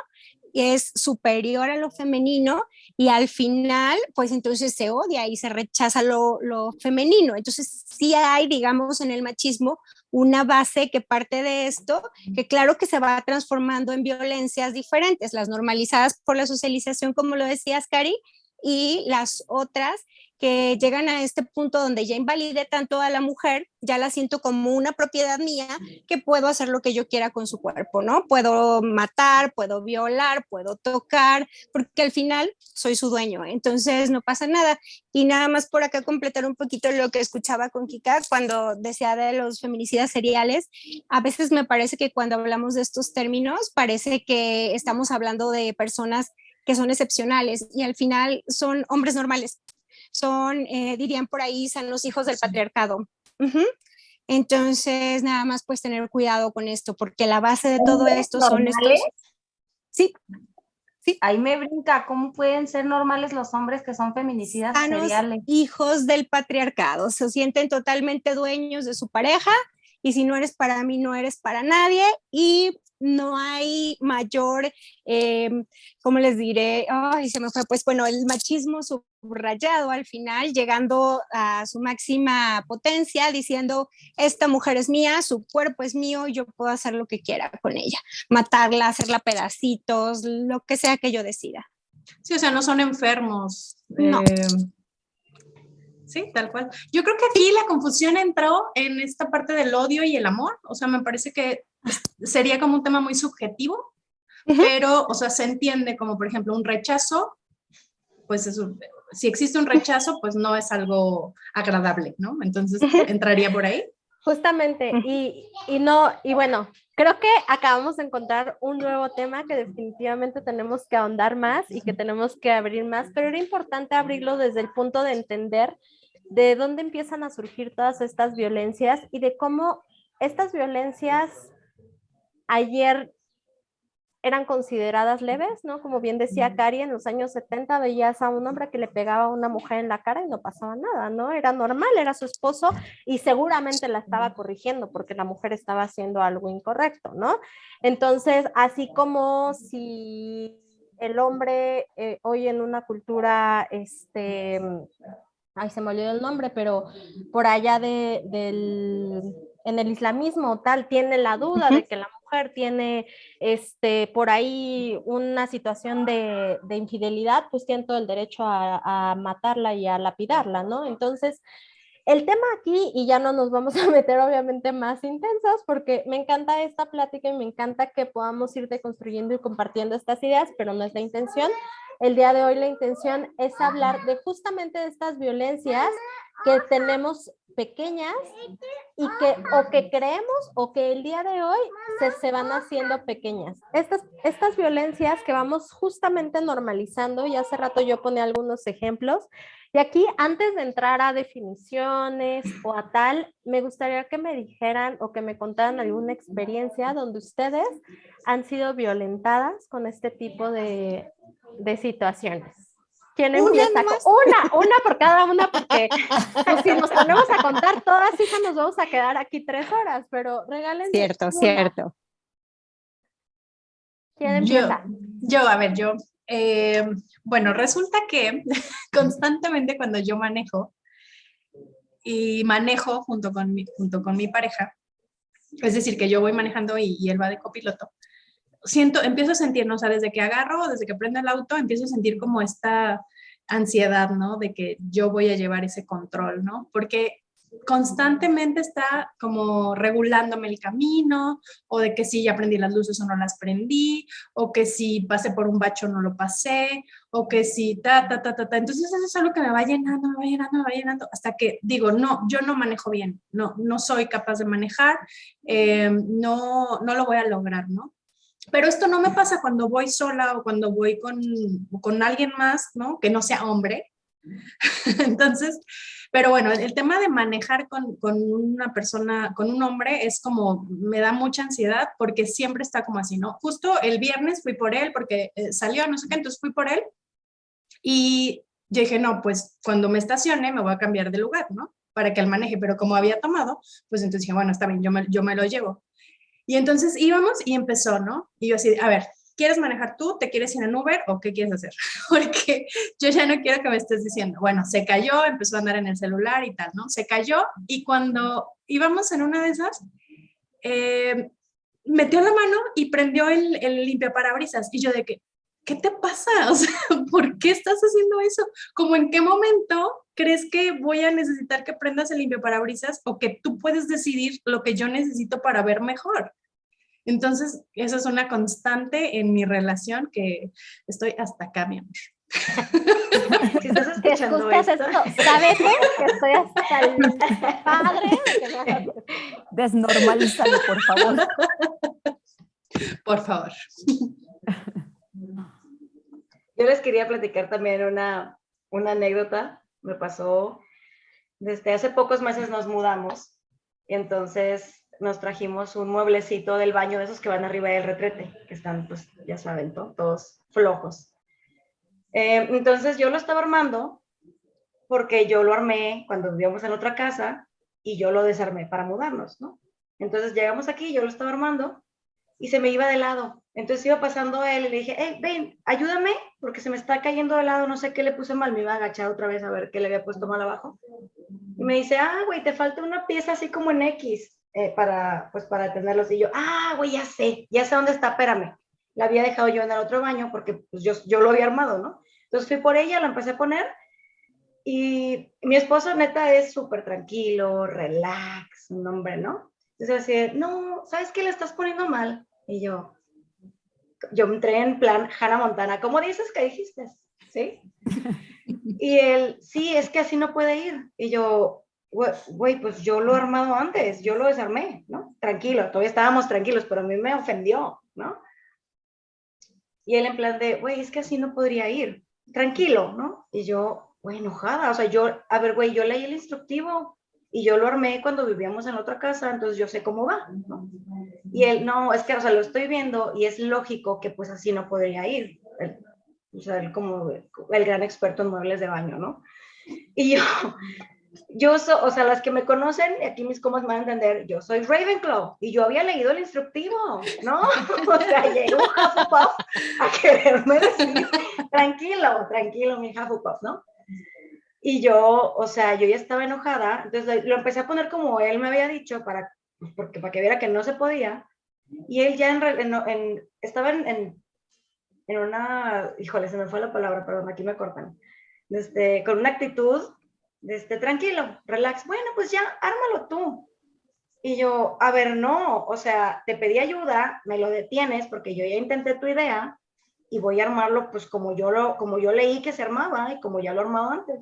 es superior a lo femenino y al final, pues entonces se odia y se rechaza lo femenino. Entonces sí hay, digamos, en el machismo una base que parte de esto, que claro que se va transformando en violencias diferentes, las normalizadas por la socialización, como lo decías, Cari, y las otras que llegan a este punto donde ya invalidé tanto a la mujer, ya la siento como una propiedad mía, que puedo hacer lo que yo quiera con su cuerpo, ¿no? Puedo matar, puedo violar, puedo tocar, porque al final soy su dueño, entonces no pasa nada. Y nada más por acá completar un poquito lo que escuchaba con Kika cuando decía de los feminicidas seriales, a veces me parece que cuando hablamos de estos términos, parece que estamos hablando de personas que son excepcionales y al final son hombres normales, son, dirían por ahí, son los hijos del patriarcado. Entonces, nada más pues tener cuidado con esto, porque la base de todo esto son estos... Sí. Sí. Ahí me brinca, ¿cómo pueden ser normales los hombres que son feminicidas seriales? Hijos del patriarcado, se sienten totalmente dueños de su pareja y si no eres para mí, no eres para nadie y no hay mayor, ¿cómo les diré? Ay, se me fue, pues bueno, el machismo subrayado al final, llegando a su máxima potencia, diciendo, esta mujer es mía, su cuerpo es mío, yo puedo hacer lo que quiera con ella, matarla, hacerla pedacitos, lo que sea que yo decida. Sí, o sea, no son enfermos. No. Sí, tal cual. Yo creo que aquí la confusión entró en esta parte del odio y el amor. O sea, me parece que sería como un tema muy subjetivo, pero, o sea, se entiende como, por ejemplo, un rechazo, pues eso, si existe un rechazo, pues no es algo agradable, ¿no? Entonces, ¿entraría por ahí? Justamente, y bueno, creo que acabamos de encontrar un nuevo tema que definitivamente tenemos que ahondar más y que tenemos que abrir más, pero era importante abrirlo desde el punto de entender de dónde empiezan a surgir todas estas violencias y de cómo estas violencias ayer eran consideradas leves, ¿no? Como bien decía Cari, en los años 70 veías a un hombre que le pegaba a una mujer en la cara y no pasaba nada, ¿no? Era normal, era su esposo y seguramente la estaba corrigiendo porque la mujer estaba haciendo algo incorrecto, ¿no? Entonces, así como si el hombre hoy en una cultura, ay, se me olvidó el nombre, pero por allá en el islamismo tal, tiene la duda de que la mujer tiene por ahí una situación de infidelidad, pues tiene todo el derecho a matarla y a lapidarla, ¿no? Entonces, el tema aquí, y ya no nos vamos a meter obviamente más intensos, porque me encanta esta plática y me encanta que podamos ir deconstruyendo y compartiendo estas ideas, pero no es la intención. El día de hoy la intención es hablar de justamente de estas violencias que tenemos pequeñas y que creemos o que el día de hoy se van haciendo pequeñas. Estas violencias que vamos justamente normalizando, y hace rato yo ponía algunos ejemplos, y aquí antes de entrar a definiciones o a tal, me gustaría que me dijeran o que me contaran alguna experiencia donde ustedes han sido violentadas con este tipo de situaciones. ¿Quién empieza? Una por cada una, porque pues, si nos ponemos a contar todas, hija, nos vamos a quedar aquí 3 horas, pero regálense. Cierto, una. cierto. ¿Quién empieza? Yo, Bueno, resulta que constantemente cuando yo manejo, y manejo junto con mi pareja, es decir, que yo voy manejando y él va de copiloto, empiezo a sentir, ¿no? O sea, desde que agarro, desde que prendo el auto, empiezo a sentir como esta ansiedad, ¿no? De que yo voy a llevar ese control, ¿no? Porque constantemente está como regulándome el camino, o de que si ya prendí las luces o no las prendí, o que si pasé por un bacho o no lo pasé, o que si Entonces eso es algo que me va llenando, me va llenando, me va llenando, hasta que digo, no, yo no manejo bien, no soy capaz de manejar, no lo voy a lograr, ¿no? Pero esto no me pasa cuando voy sola o cuando voy con alguien más, ¿no? Que no sea hombre. Entonces, pero bueno, el tema de manejar con una persona, con un hombre, es como, me da mucha ansiedad porque siempre está como así, ¿no? Justo el viernes fui por él porque salió, no sé qué, entonces fui por él y yo dije, no, pues cuando me estacione me voy a cambiar de lugar, ¿no? Para que él maneje, pero como había tomado, pues entonces dije, bueno, está bien, yo me lo llevo. Y entonces íbamos y empezó, ¿no? Y yo así, a ver, ¿quieres manejar tú? ¿Te quieres ir en Uber o qué quieres hacer? Porque yo ya no quiero que me estés diciendo, bueno, se cayó, empezó a andar en el celular y tal, ¿no? Se cayó y cuando íbamos en una de esas, metió la mano y prendió el limpiaparabrisas. Y yo de que, ¿qué te pasa? O sea, ¿por qué estás haciendo eso? ¿Cómo en qué momento crees que voy a necesitar que prendas el limpiaparabrisas o que tú puedes decidir lo que yo necesito para ver mejor? Entonces, eso es una constante en mi relación que estoy hasta acá, mi amor. Si estás escuchando esto, ¿sabes que estoy hasta el padre? Desnormalízalo, por favor. Por favor. Yo les quería platicar también una anécdota. Me pasó, desde hace pocos meses nos mudamos y entonces nos trajimos un mueblecito del baño de esos que van arriba del retrete, que están, pues, ya saben, todos flojos. Entonces yo lo estaba armando porque yo lo armé cuando vivíamos en otra casa y yo lo desarmé para mudarnos, ¿no? Entonces llegamos aquí, yo lo estaba armando y se me iba de lado. Entonces iba pasando él y le dije, hey, ven, ayúdame porque se me está cayendo de lado, no sé qué le puse mal, me iba a agachar otra vez a ver qué le había puesto mal abajo. Y me dice, güey, te falta una pieza así como en X para tenerlos. Y yo, güey, ya sé dónde está, espérame. La había dejado yo en el otro baño porque pues, yo lo había armado, ¿no? Entonces fui por ella, la empecé a poner y mi esposo neta es súper tranquilo, relax, un hombre, ¿no? Entonces así, no, ¿sabes qué le estás poniendo mal? Y yo entré en plan Hannah Montana, ¿cómo dices que dijiste? ¿Sí? Y él, sí, es que así no puede ir. Y yo, güey, pues yo lo he armado antes, yo lo desarmé, ¿no? Tranquilo, todavía estábamos tranquilos, pero a mí me ofendió, ¿no? Y él en plan de, güey, es que así no podría ir, tranquilo, ¿no? Y yo, güey, enojada, o sea, a ver, güey, yo leí el instructivo y yo lo armé cuando vivíamos en otra casa, entonces yo sé cómo va, ¿no? Y él, no, es que, o sea, lo estoy viendo y es lógico que pues así no podría ir. O sea, él como el gran experto en muebles de baño, ¿no? Y o sea, las que me conocen, aquí mis comas me van a entender, yo soy Ravenclaw y yo había leído el instructivo, ¿no? O sea, llegó un Hufflepuff a quererme decir, tranquilo, mi Hufflepuff, ¿no? Y yo, o sea, yo ya estaba enojada, entonces lo empecé a poner como él me había dicho para que viera que no se podía, y él ya estaba en una, híjole, se me fue la palabra, perdón, aquí me cortan, con una actitud, tranquilo, relax, bueno, pues ya, ármalo tú. Y yo, a ver, no, o sea, te pedí ayuda, me lo detienes porque yo ya intenté tu idea y voy a armarlo pues como yo leí que se armaba y como ya lo he armado antes.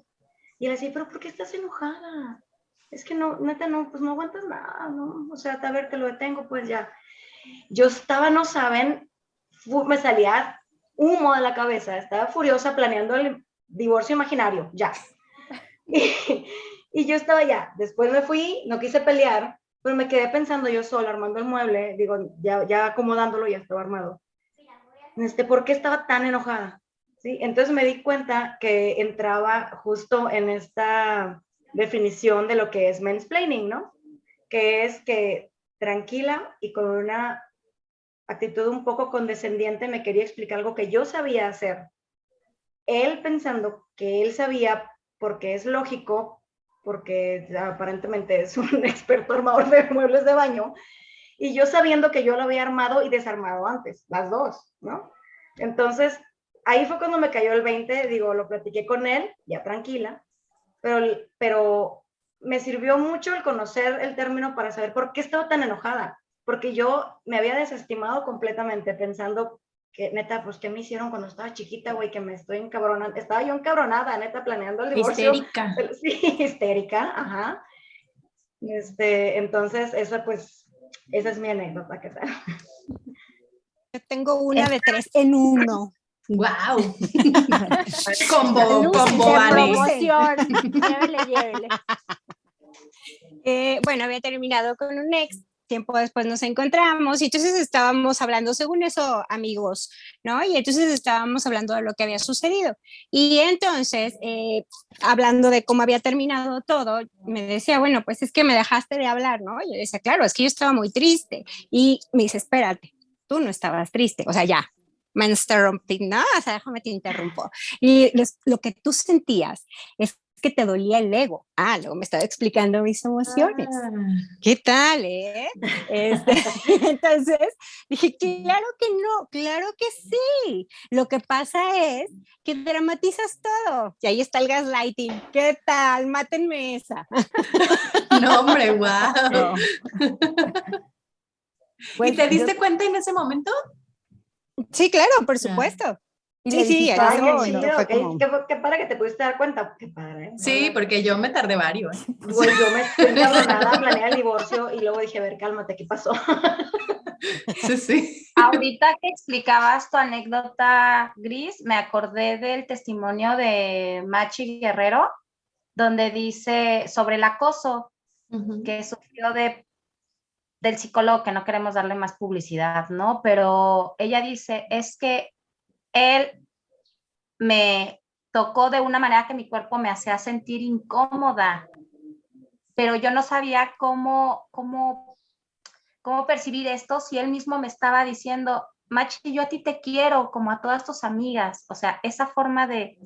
Y él decía, pero ¿por qué estás enojada? Es que no, neta, no, pues no aguantas nada, ¿no? O sea, a ver, te lo detengo, pues ya. Yo estaba, no saben, me salía humo de la cabeza, estaba furiosa planeando el divorcio imaginario, ya. Y yo estaba ya, después me fui, no quise pelear, pero me quedé pensando yo sola, armando el mueble, digo, ya acomodándolo, ya estaba armado. ¿Por qué estaba tan enojada? ¿Sí? Entonces me di cuenta que entraba justo en esta definición de lo que es mansplaining, ¿no? Que es que tranquila y con una actitud un poco condescendiente me quería explicar algo que yo sabía hacer. Él pensando que él sabía, porque es lógico, porque aparentemente es un experto armador de muebles de baño, y yo sabiendo que yo lo había armado y desarmado antes, las dos, ¿no? Entonces, ahí fue cuando me cayó el 20, digo, lo platiqué con él, ya tranquila, pero me sirvió mucho el conocer el término para saber por qué estaba tan enojada, porque yo me había desestimado completamente pensando que neta, pues qué me hicieron cuando estaba chiquita, güey, que me estoy encabronando, estaba yo encabronada, neta, planeando el divorcio. Histérica. Sí, histérica, ajá. Entonces, esa es mi anécdota, ¿qué tal? Yo tengo una de 3 en 1. ¡Wow! combo vale. Promoción. Llévele. Bueno, había terminado con un ex, tiempo después nos encontramos y entonces estábamos hablando, según eso, amigos, ¿no? Y entonces estábamos hablando de lo que había sucedido. Y entonces, hablando de cómo había terminado todo, me decía, bueno, pues es que me dejaste de hablar, ¿no? Y yo decía, claro, es que yo estaba muy triste. Y me dice, espérate, tú no estabas triste, o sea, ya. Me interrumpí, ¿no? O sea, déjame te interrumpo. Y lo que tú sentías es que te dolía el ego. Luego me estaba explicando mis emociones. ¿Qué tal, entonces dije, claro que no, claro que sí. Lo que pasa es que dramatizas todo. Y ahí está el gaslighting. ¿Qué tal? Mátenme esa. No, hombre, wow. Pues, ¿Y te diste cuenta en ese momento? Sí, claro, por supuesto. ¿Y Sí, le sí, dijiste en ese algo o momento no? fue como... Qué padre que te pudiste dar cuenta. Qué padre. Sí, porque yo me tardé varios. Güey, yo me estoy encabronada, planeé el divorcio y luego dije, a ver, cálmate, ¿qué pasó? Sí. Ahorita que explicabas tu anécdota, Gris, me acordé del testimonio de Machi Guerrero, donde dice sobre el acoso que sufrió del psicólogo, que no queremos darle más publicidad, ¿no? Pero ella dice, es que él me tocó de una manera que mi cuerpo me hacía sentir incómoda, pero yo no sabía cómo percibir esto si él mismo me estaba diciendo, Machi, yo a ti te quiero como a todas tus amigas. O sea, esa forma de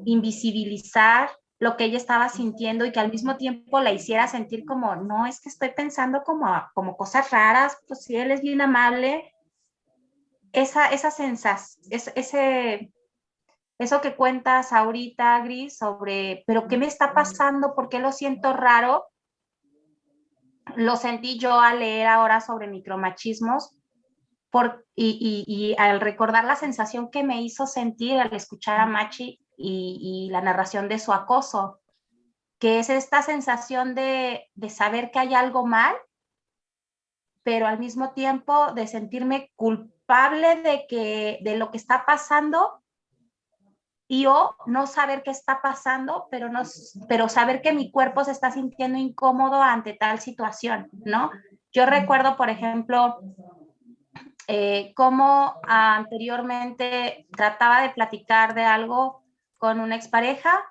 invisibilizar lo que ella estaba sintiendo y que al mismo tiempo la hiciera sentir como, no, es que estoy pensando como cosas raras, pues si él es bien amable, esa sensación, eso que cuentas ahorita, Gris, sobre, pero ¿qué me está pasando? ¿Por qué lo siento raro? Lo sentí yo al leer ahora sobre micromachismos y al recordar la sensación que me hizo sentir al escuchar a Machi y la narración de su acoso, que es esta sensación de saber que hay algo mal, pero al mismo tiempo de sentirme culpable de lo que está pasando y o no saber qué está pasando, pero saber que mi cuerpo se está sintiendo incómodo ante tal situación, ¿no? Yo recuerdo, por ejemplo, cómo anteriormente trataba de platicar de algo con una expareja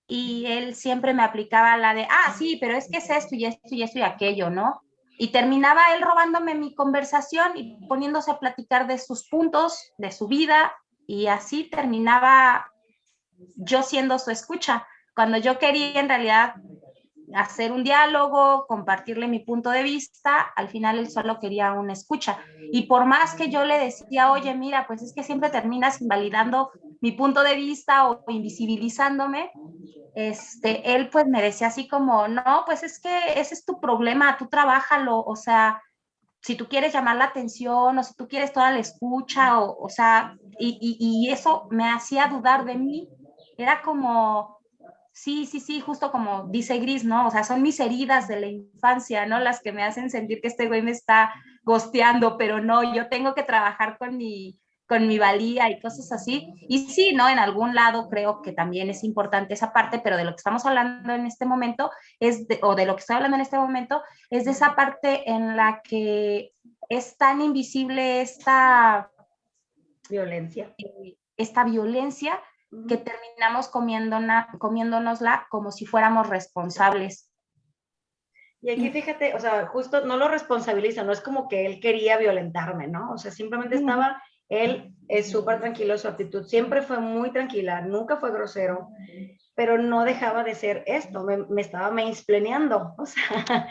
y él siempre me aplicaba la de, sí, pero es que es esto y esto y esto y aquello, ¿no? Y terminaba él robándome mi conversación y poniéndose a platicar de sus puntos, de su vida, y así terminaba yo siendo su escucha, cuando yo quería en realidad hacer un diálogo, compartirle mi punto de vista, al final él solo quería una escucha. Y por más que yo le decía, oye, mira, pues es que siempre terminas invalidando mi punto de vista o invisibilizándome, él pues me decía así como, no, pues es que ese es tu problema, tú trabájalo, o sea, si tú quieres llamar la atención o si tú quieres toda la escucha, o sea, y eso me hacía dudar de mí, era como, sí, justo como dice Gris, ¿no? O sea, son mis heridas de la infancia, ¿no? Las que me hacen sentir que este güey me está gosteando, pero no, yo tengo que trabajar con mi valía y cosas así. Y sí, ¿no? En algún lado creo que también es importante esa parte, pero de lo que estamos hablando en este momento o de lo que estoy hablando en este momento, es de esa parte en la que es tan invisible esta violencia. Que terminamos comiéndonosla como si fuéramos responsables. Y aquí fíjate, o sea, justo no lo responsabiliza, no es como que él quería violentarme, ¿no? O sea, simplemente estaba, él es súper tranquilo, su actitud siempre fue muy tranquila, nunca fue grosero, pero no dejaba de ser esto, me estaba mansplaineando, o sea,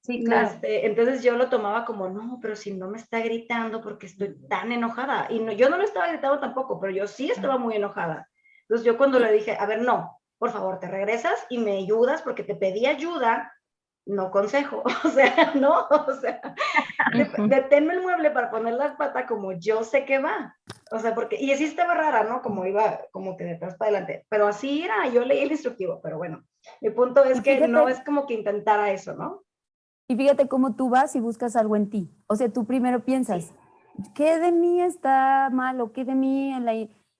Sí, claro. entonces yo lo tomaba como, no, pero si no me está gritando porque estoy tan enojada, y no, yo no lo estaba gritando tampoco, pero yo sí estaba muy enojada. Entonces yo cuando le dije, a ver, no, por favor, te regresas y me ayudas porque te pedí ayuda, no consejo, o sea, no, o sea, deténme el mueble para poner la pata como yo sé que va, o sea, porque, y así estaba rara, ¿no? Como iba, como que detrás para adelante, pero así era, yo leí el instructivo, pero bueno, mi punto es Y que no fíjate, es como que intentara eso, ¿no? y fíjate cómo tú vas y buscas algo en ti. O sea, tú primero piensas, Sí. ¿qué de mí está mal o qué de mí en la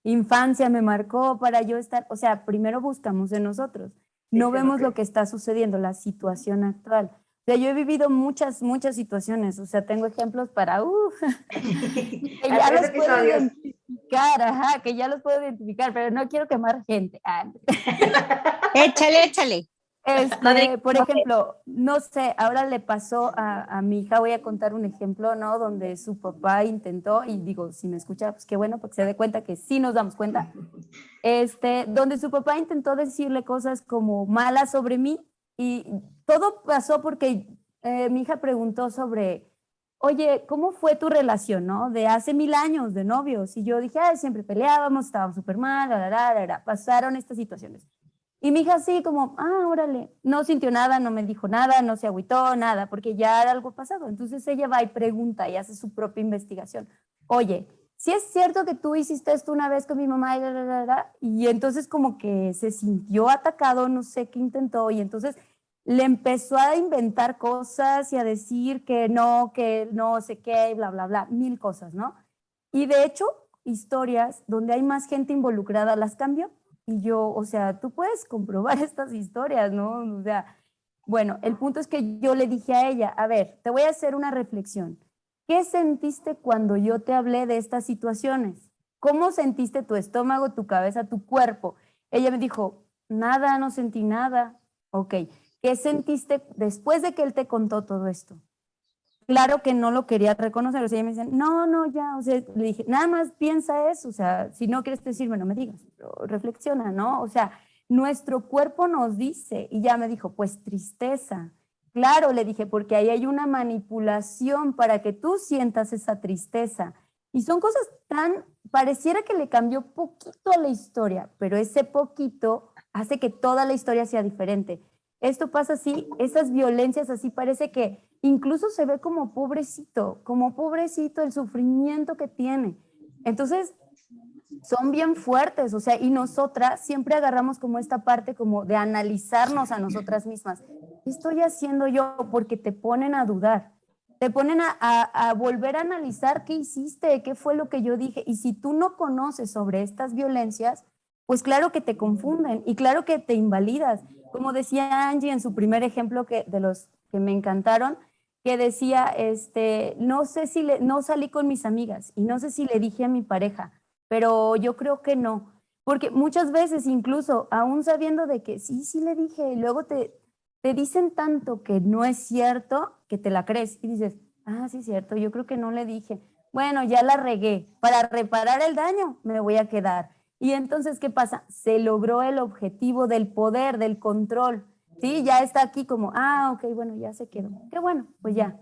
infancia me marcó para yo estar? O sea, primero buscamos en nosotros. Sí, No sí, lo vemos lo que... que está sucediendo, la situación actual. O sea, yo he vivido muchas, muchas situaciones. O sea, tengo ejemplos para, que A ya tres los puedo episodios. identificar, ajá, que ya los puedo identificar, pero no quiero quemar gente. Échale, échale. No digas Por ejemplo, no sé, ahora le pasó a mi hija, voy a contar un ejemplo, ¿no? Donde su papá intentó, y digo, si me escucha, pues qué bueno, porque se dé cuenta que sí nos damos cuenta, donde su papá intentó decirle cosas como malas sobre mí, y todo pasó porque mi hija preguntó sobre, oye, ¿cómo fue tu relación, no? De hace 1000 años, de novios, y yo dije, ay, siempre peleábamos, estábamos súper mal, pasaron estas situaciones. Y mi hija así como, órale, no sintió nada, no me dijo nada, no se agüitó, nada, porque ya era algo pasado. Entonces ella va y pregunta y hace su propia investigación. Oye, si es cierto que tú hiciste esto una vez con mi mamá y entonces como que se sintió atacado, no sé qué intentó, y entonces le empezó a inventar cosas y a decir que no sé qué, bla, bla, bla, mil cosas, ¿no? Y de hecho, historias donde hay más gente involucrada las cambió. Y yo, o sea, tú puedes comprobar estas historias, ¿no? O sea, bueno, el punto es que yo le dije a ella, a ver, te voy a hacer una reflexión. ¿Qué sentiste cuando yo te hablé de estas situaciones? ¿Cómo sentiste tu estómago, tu cabeza, tu cuerpo? Ella me dijo, nada, no sentí nada. Ok, ¿qué sentiste después de que él te contó todo esto? Claro que no lo quería reconocer, o sea, ella me decía, no, no, ya, o sea, le dije, nada más piensa eso, o sea, si no quieres decirme, no me digas, pero reflexiona, ¿no? O sea, nuestro cuerpo nos dice, y ya me dijo, pues tristeza. Claro, le dije, porque ahí hay una manipulación para que tú sientas esa tristeza. Y son cosas tan, pareciera que le cambió poquito a la historia, pero ese poquito hace que toda la historia sea diferente. Esto pasa así, esas violencias así, parece que incluso se ve como pobrecito el sufrimiento que tiene. Entonces, son bien fuertes, o sea, y nosotras siempre agarramos como esta parte como de analizarnos a nosotras mismas. ¿Qué estoy haciendo yo? Porque te ponen a dudar, te ponen a volver a analizar qué hiciste, qué fue lo que yo dije. Y si tú no conoces sobre estas violencias, pues claro que te confunden y claro que te invalidas. Como decía Angie en su primer ejemplo de los que me encantaron, que decía, no sé si no salí con mis amigas y no sé si le dije a mi pareja, pero yo creo que no, porque muchas veces incluso, aún sabiendo de que sí le dije, y luego te dicen tanto que no es cierto, que te la crees y dices, sí es cierto, yo creo que no le dije, bueno, ya la regué, para reparar el daño me voy a quedar. Y entonces, ¿qué pasa? Se logró el objetivo del poder, del control, ¿sí? Ya está aquí como, ok, bueno, ya se quedó. Qué bueno, pues ya.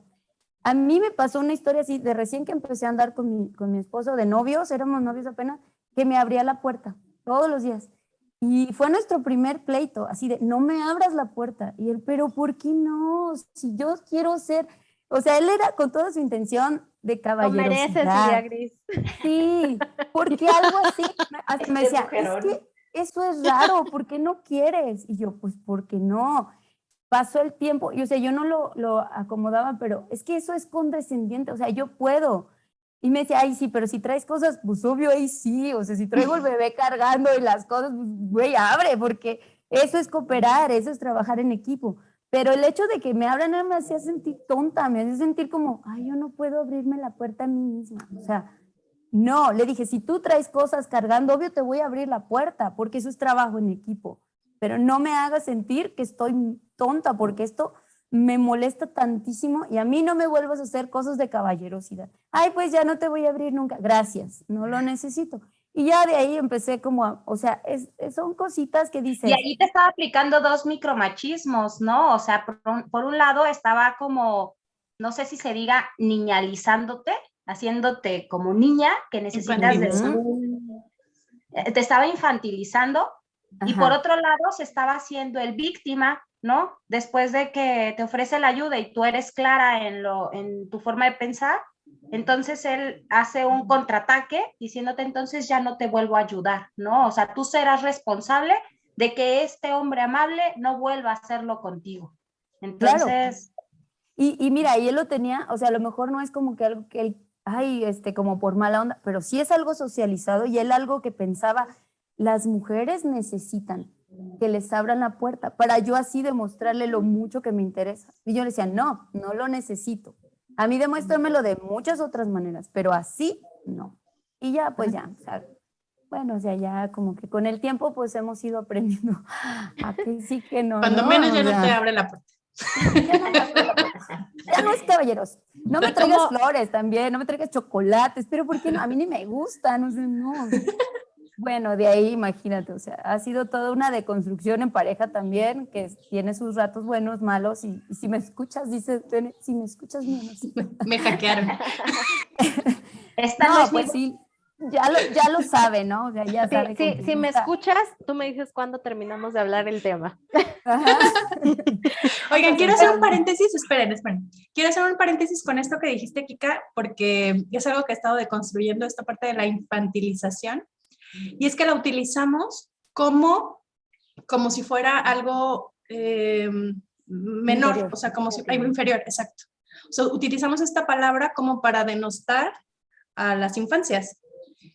A mí me pasó una historia así, de recién que empecé a andar con mi esposo, de novios, éramos novios apenas, que me abría la puerta todos los días. Y fue nuestro primer pleito, así de, no me abras la puerta. Y él, pero ¿por qué no? Si yo quiero ser, o sea, él era con toda su intención de Lo caballerosidad. mereces, Silvia Gris. Sí, porque algo así, hasta me decía, es mujerón. que eso es raro, ¿por qué no quieres? Y yo, pues, ¿por qué no? Pasó el tiempo, y o sea, yo no lo acomodaba, pero es que eso es condescendiente, o sea, yo puedo. Y me decía, ay, sí, pero si traes cosas, pues obvio, ahí sí, o sea, si traigo el bebé cargando y las cosas, pues, güey, abre, porque eso es cooperar, eso es trabajar en equipo. Pero el hecho de que me abran me hacía sentir tonta, me hacía sentir como, ay, yo no puedo abrirme la puerta a mí misma, o sea, no, le dije, si tú traes cosas cargando, obvio te voy a abrir la puerta, porque eso es trabajo en equipo, pero no me hagas sentir que estoy tonta, porque esto me molesta tantísimo y a mí no me vuelvas a hacer cosas de caballerosidad. Ay, pues ya no te voy a abrir nunca. Gracias, no lo necesito. Y ya de ahí empecé como, o sea, son cositas que dices. Y ahí te estaba aplicando dos micromachismos, ¿no? O sea, por un lado estaba como, no sé si se diga, niñalizándote, haciéndote como niña que necesitas de te estaba infantilizando. Y por otro lado se estaba haciendo el víctima, ¿no? Después de que te ofrece la ayuda y tú eres clara en tu forma de pensar, entonces él hace un contraataque diciéndote entonces ya no te vuelvo a ayudar, ¿no? O sea, tú serás responsable de que este hombre amable no vuelva a hacerlo contigo. Entonces... Claro. Y mira, y él lo tenía, o sea, a lo mejor no es como que algo que él, ay, como por mala onda, pero sí es algo socializado y él algo que pensaba, las mujeres necesitan que les abran la puerta para yo así demostrarle lo mucho que me interesa. Y yo le decía, no, no lo necesito. A mí demuéstramelo de muchas otras maneras, pero así no. Y ya, pues ya, o sea, bueno, o sea, ya como que con el tiempo pues hemos ido aprendiendo a que sí, que no. Cuando ¿no? menos ya o sea, no te abre la puerta. Ya no me abre la puerta. Ya no es caballeros. No me traigas flores también, no me traigas chocolates, pero ¿por qué no? A mí ni me gustan, o sea, no. Bueno, de ahí imagínate, o sea, ha sido toda una deconstrucción en pareja también, que tiene sus ratos buenos, malos, y si me escuchas, dice, si me escuchas, mi amorcito. Me hackearon. No, pues sí, ya lo sabe, ¿no? O sea, ya sabe. Sí, si me escuchas, tú me dices cuándo terminamos de hablar el tema. Ajá. Oigan, quiero hacer un paréntesis, esperen. Quiero hacer un paréntesis con esto que dijiste, Kika, porque es algo que he estado deconstruyendo, esta parte de la infantilización. Y es que la utilizamos como si fuera algo menor, inferior. O sea, como si algo inferior, exacto. O sea, utilizamos esta palabra como para denostar a las infancias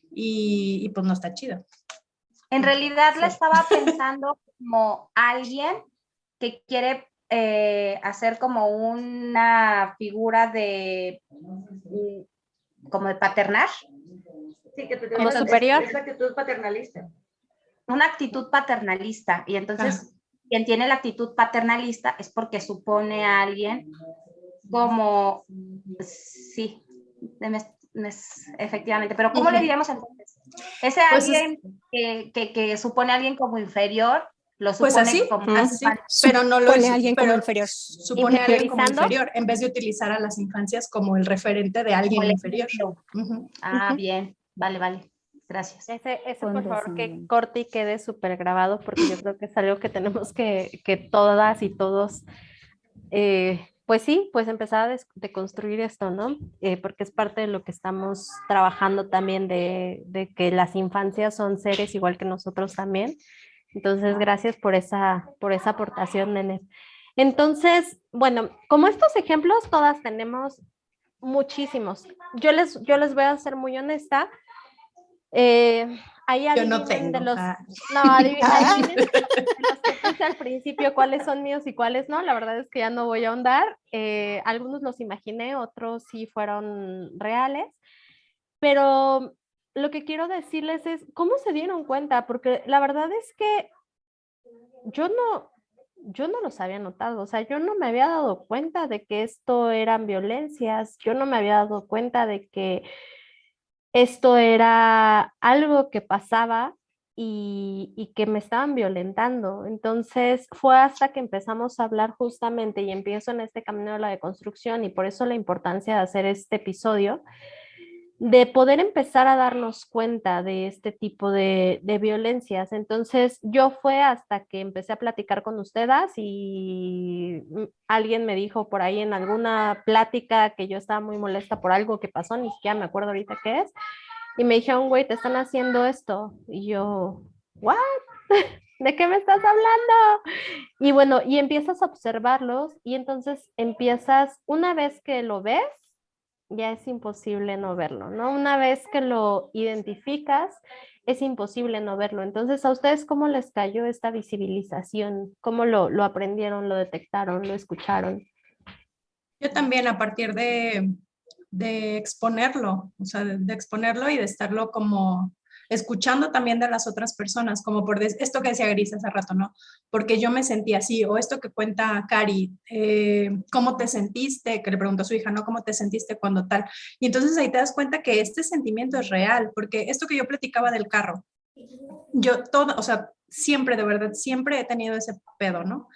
y pues no está chido. En realidad la estaba pensando como alguien que quiere hacer como una figura de como de paternar. Sí, que te como superior. Es la actitud paternalista. Una actitud paternalista. Y entonces, quien tiene la actitud paternalista es porque supone a alguien como, sí, efectivamente. Pero ¿cómo le diríamos entonces? Ese pues alguien que supone a alguien como inferior, lo supone pues así, como así, pero no lo supone a alguien como inferior. Supone a alguien como inferior, en vez de utilizar a las infancias como el referente de alguien inferior. Bien. Vale. Gracias. Ese por favor, que corte y quede súper grabado, porque yo creo que es algo que tenemos que todas y todos, pues sí, pues empezar a deconstruir esto, ¿no? Porque es parte de lo que estamos trabajando también de que las infancias son seres igual que nosotros también. Entonces, gracias por esa aportación, Nene. Entonces, bueno, como estos ejemplos, todas tenemos muchísimos. Yo les voy a ser muy honesta. Ahí yo no tengo. Adivinen de los que puse al principio cuáles son míos y cuáles no. La verdad es que ya no voy a ahondar. Algunos los imaginé, otros sí fueron reales. Pero lo que quiero decirles es, ¿cómo se dieron cuenta? Porque la verdad es que yo no los había notado, o sea, yo no me había dado cuenta de que esto eran violencias, yo no me había dado cuenta de que esto era algo que pasaba y que me estaban violentando. Entonces fue hasta que empezamos a hablar justamente y empiezo en este camino de la deconstrucción y por eso la importancia de hacer este episodio, de poder empezar a darnos cuenta de este tipo de violencias. Entonces yo fue hasta que empecé a platicar con ustedes y alguien me dijo por ahí en alguna plática que yo estaba muy molesta por algo que pasó, ni siquiera me acuerdo ahorita qué es, y me dijeron, güey, te están haciendo esto. Y yo, ¿what? ¿De qué me estás hablando? Y bueno, y empiezas a observarlos y entonces empiezas, una vez que lo ves, ya es imposible no verlo, ¿no? Una vez que lo identificas, es imposible no verlo. Entonces, ¿a ustedes cómo les cayó esta visibilización? ¿Cómo lo aprendieron, lo detectaron, lo escucharon? Yo también a partir de exponerlo, o sea, de exponerlo y de estarlo como escuchando también de las otras personas, como por esto que decía Gris hace rato, ¿no? Porque yo me sentí así, o esto que cuenta Cari, ¿cómo te sentiste? Que le preguntó a su hija, ¿no? ¿Cómo te sentiste cuando tal? Y entonces ahí te das cuenta que este sentimiento es real, porque esto que yo platicaba del carro, yo todo, o sea, siempre, de verdad, siempre he tenido ese pedo, ¿no?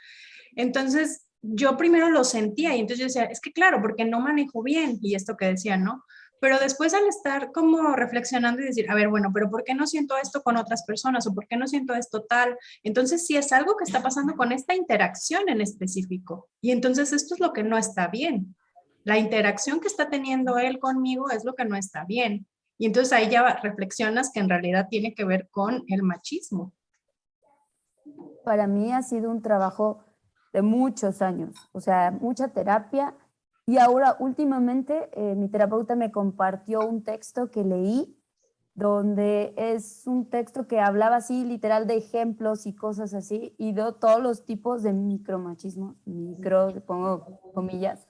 Entonces, yo primero lo sentía y entonces yo decía, es que claro, porque no manejo bien, y esto que decía, ¿no? Pero después al estar como reflexionando y decir, a ver, bueno, pero ¿por qué no siento esto con otras personas? ¿O por qué no siento esto tal? Entonces, sí es algo que está pasando con esta interacción en específico. Y entonces esto es lo que no está bien. La interacción que está teniendo él conmigo es lo que no está bien. Y entonces ahí ya reflexionas que en realidad tiene que ver con el machismo. Para mí ha sido un trabajo de muchos años, o sea, mucha terapia. Y ahora, últimamente, mi terapeuta me compartió un texto que leí, donde es un texto que hablaba así, literal, de ejemplos y cosas así, y de todos los tipos de micromachismo, micro, pongo comillas,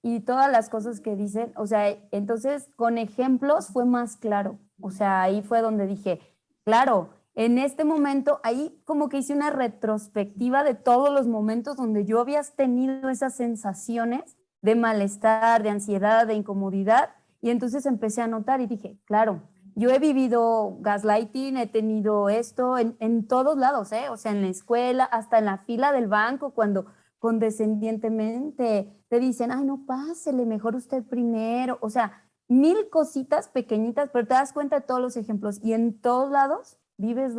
y todas las cosas que dicen, o sea, entonces con ejemplos fue más claro, o sea, ahí fue donde dije, claro, en este momento, ahí como que hice una retrospectiva de todos los momentos donde yo había tenido esas sensaciones de malestar, de ansiedad, de incomodidad, y entonces empecé a notar y dije, claro, yo he vivido gaslighting, he tenido esto en todos lados, o sea, en la escuela, hasta en la fila del banco, cuando condescendientemente te dicen, ay, no, pásele, mejor usted primero, o sea, mil cositas pequeñitas, pero te das cuenta de todos los ejemplos y en todos lados vives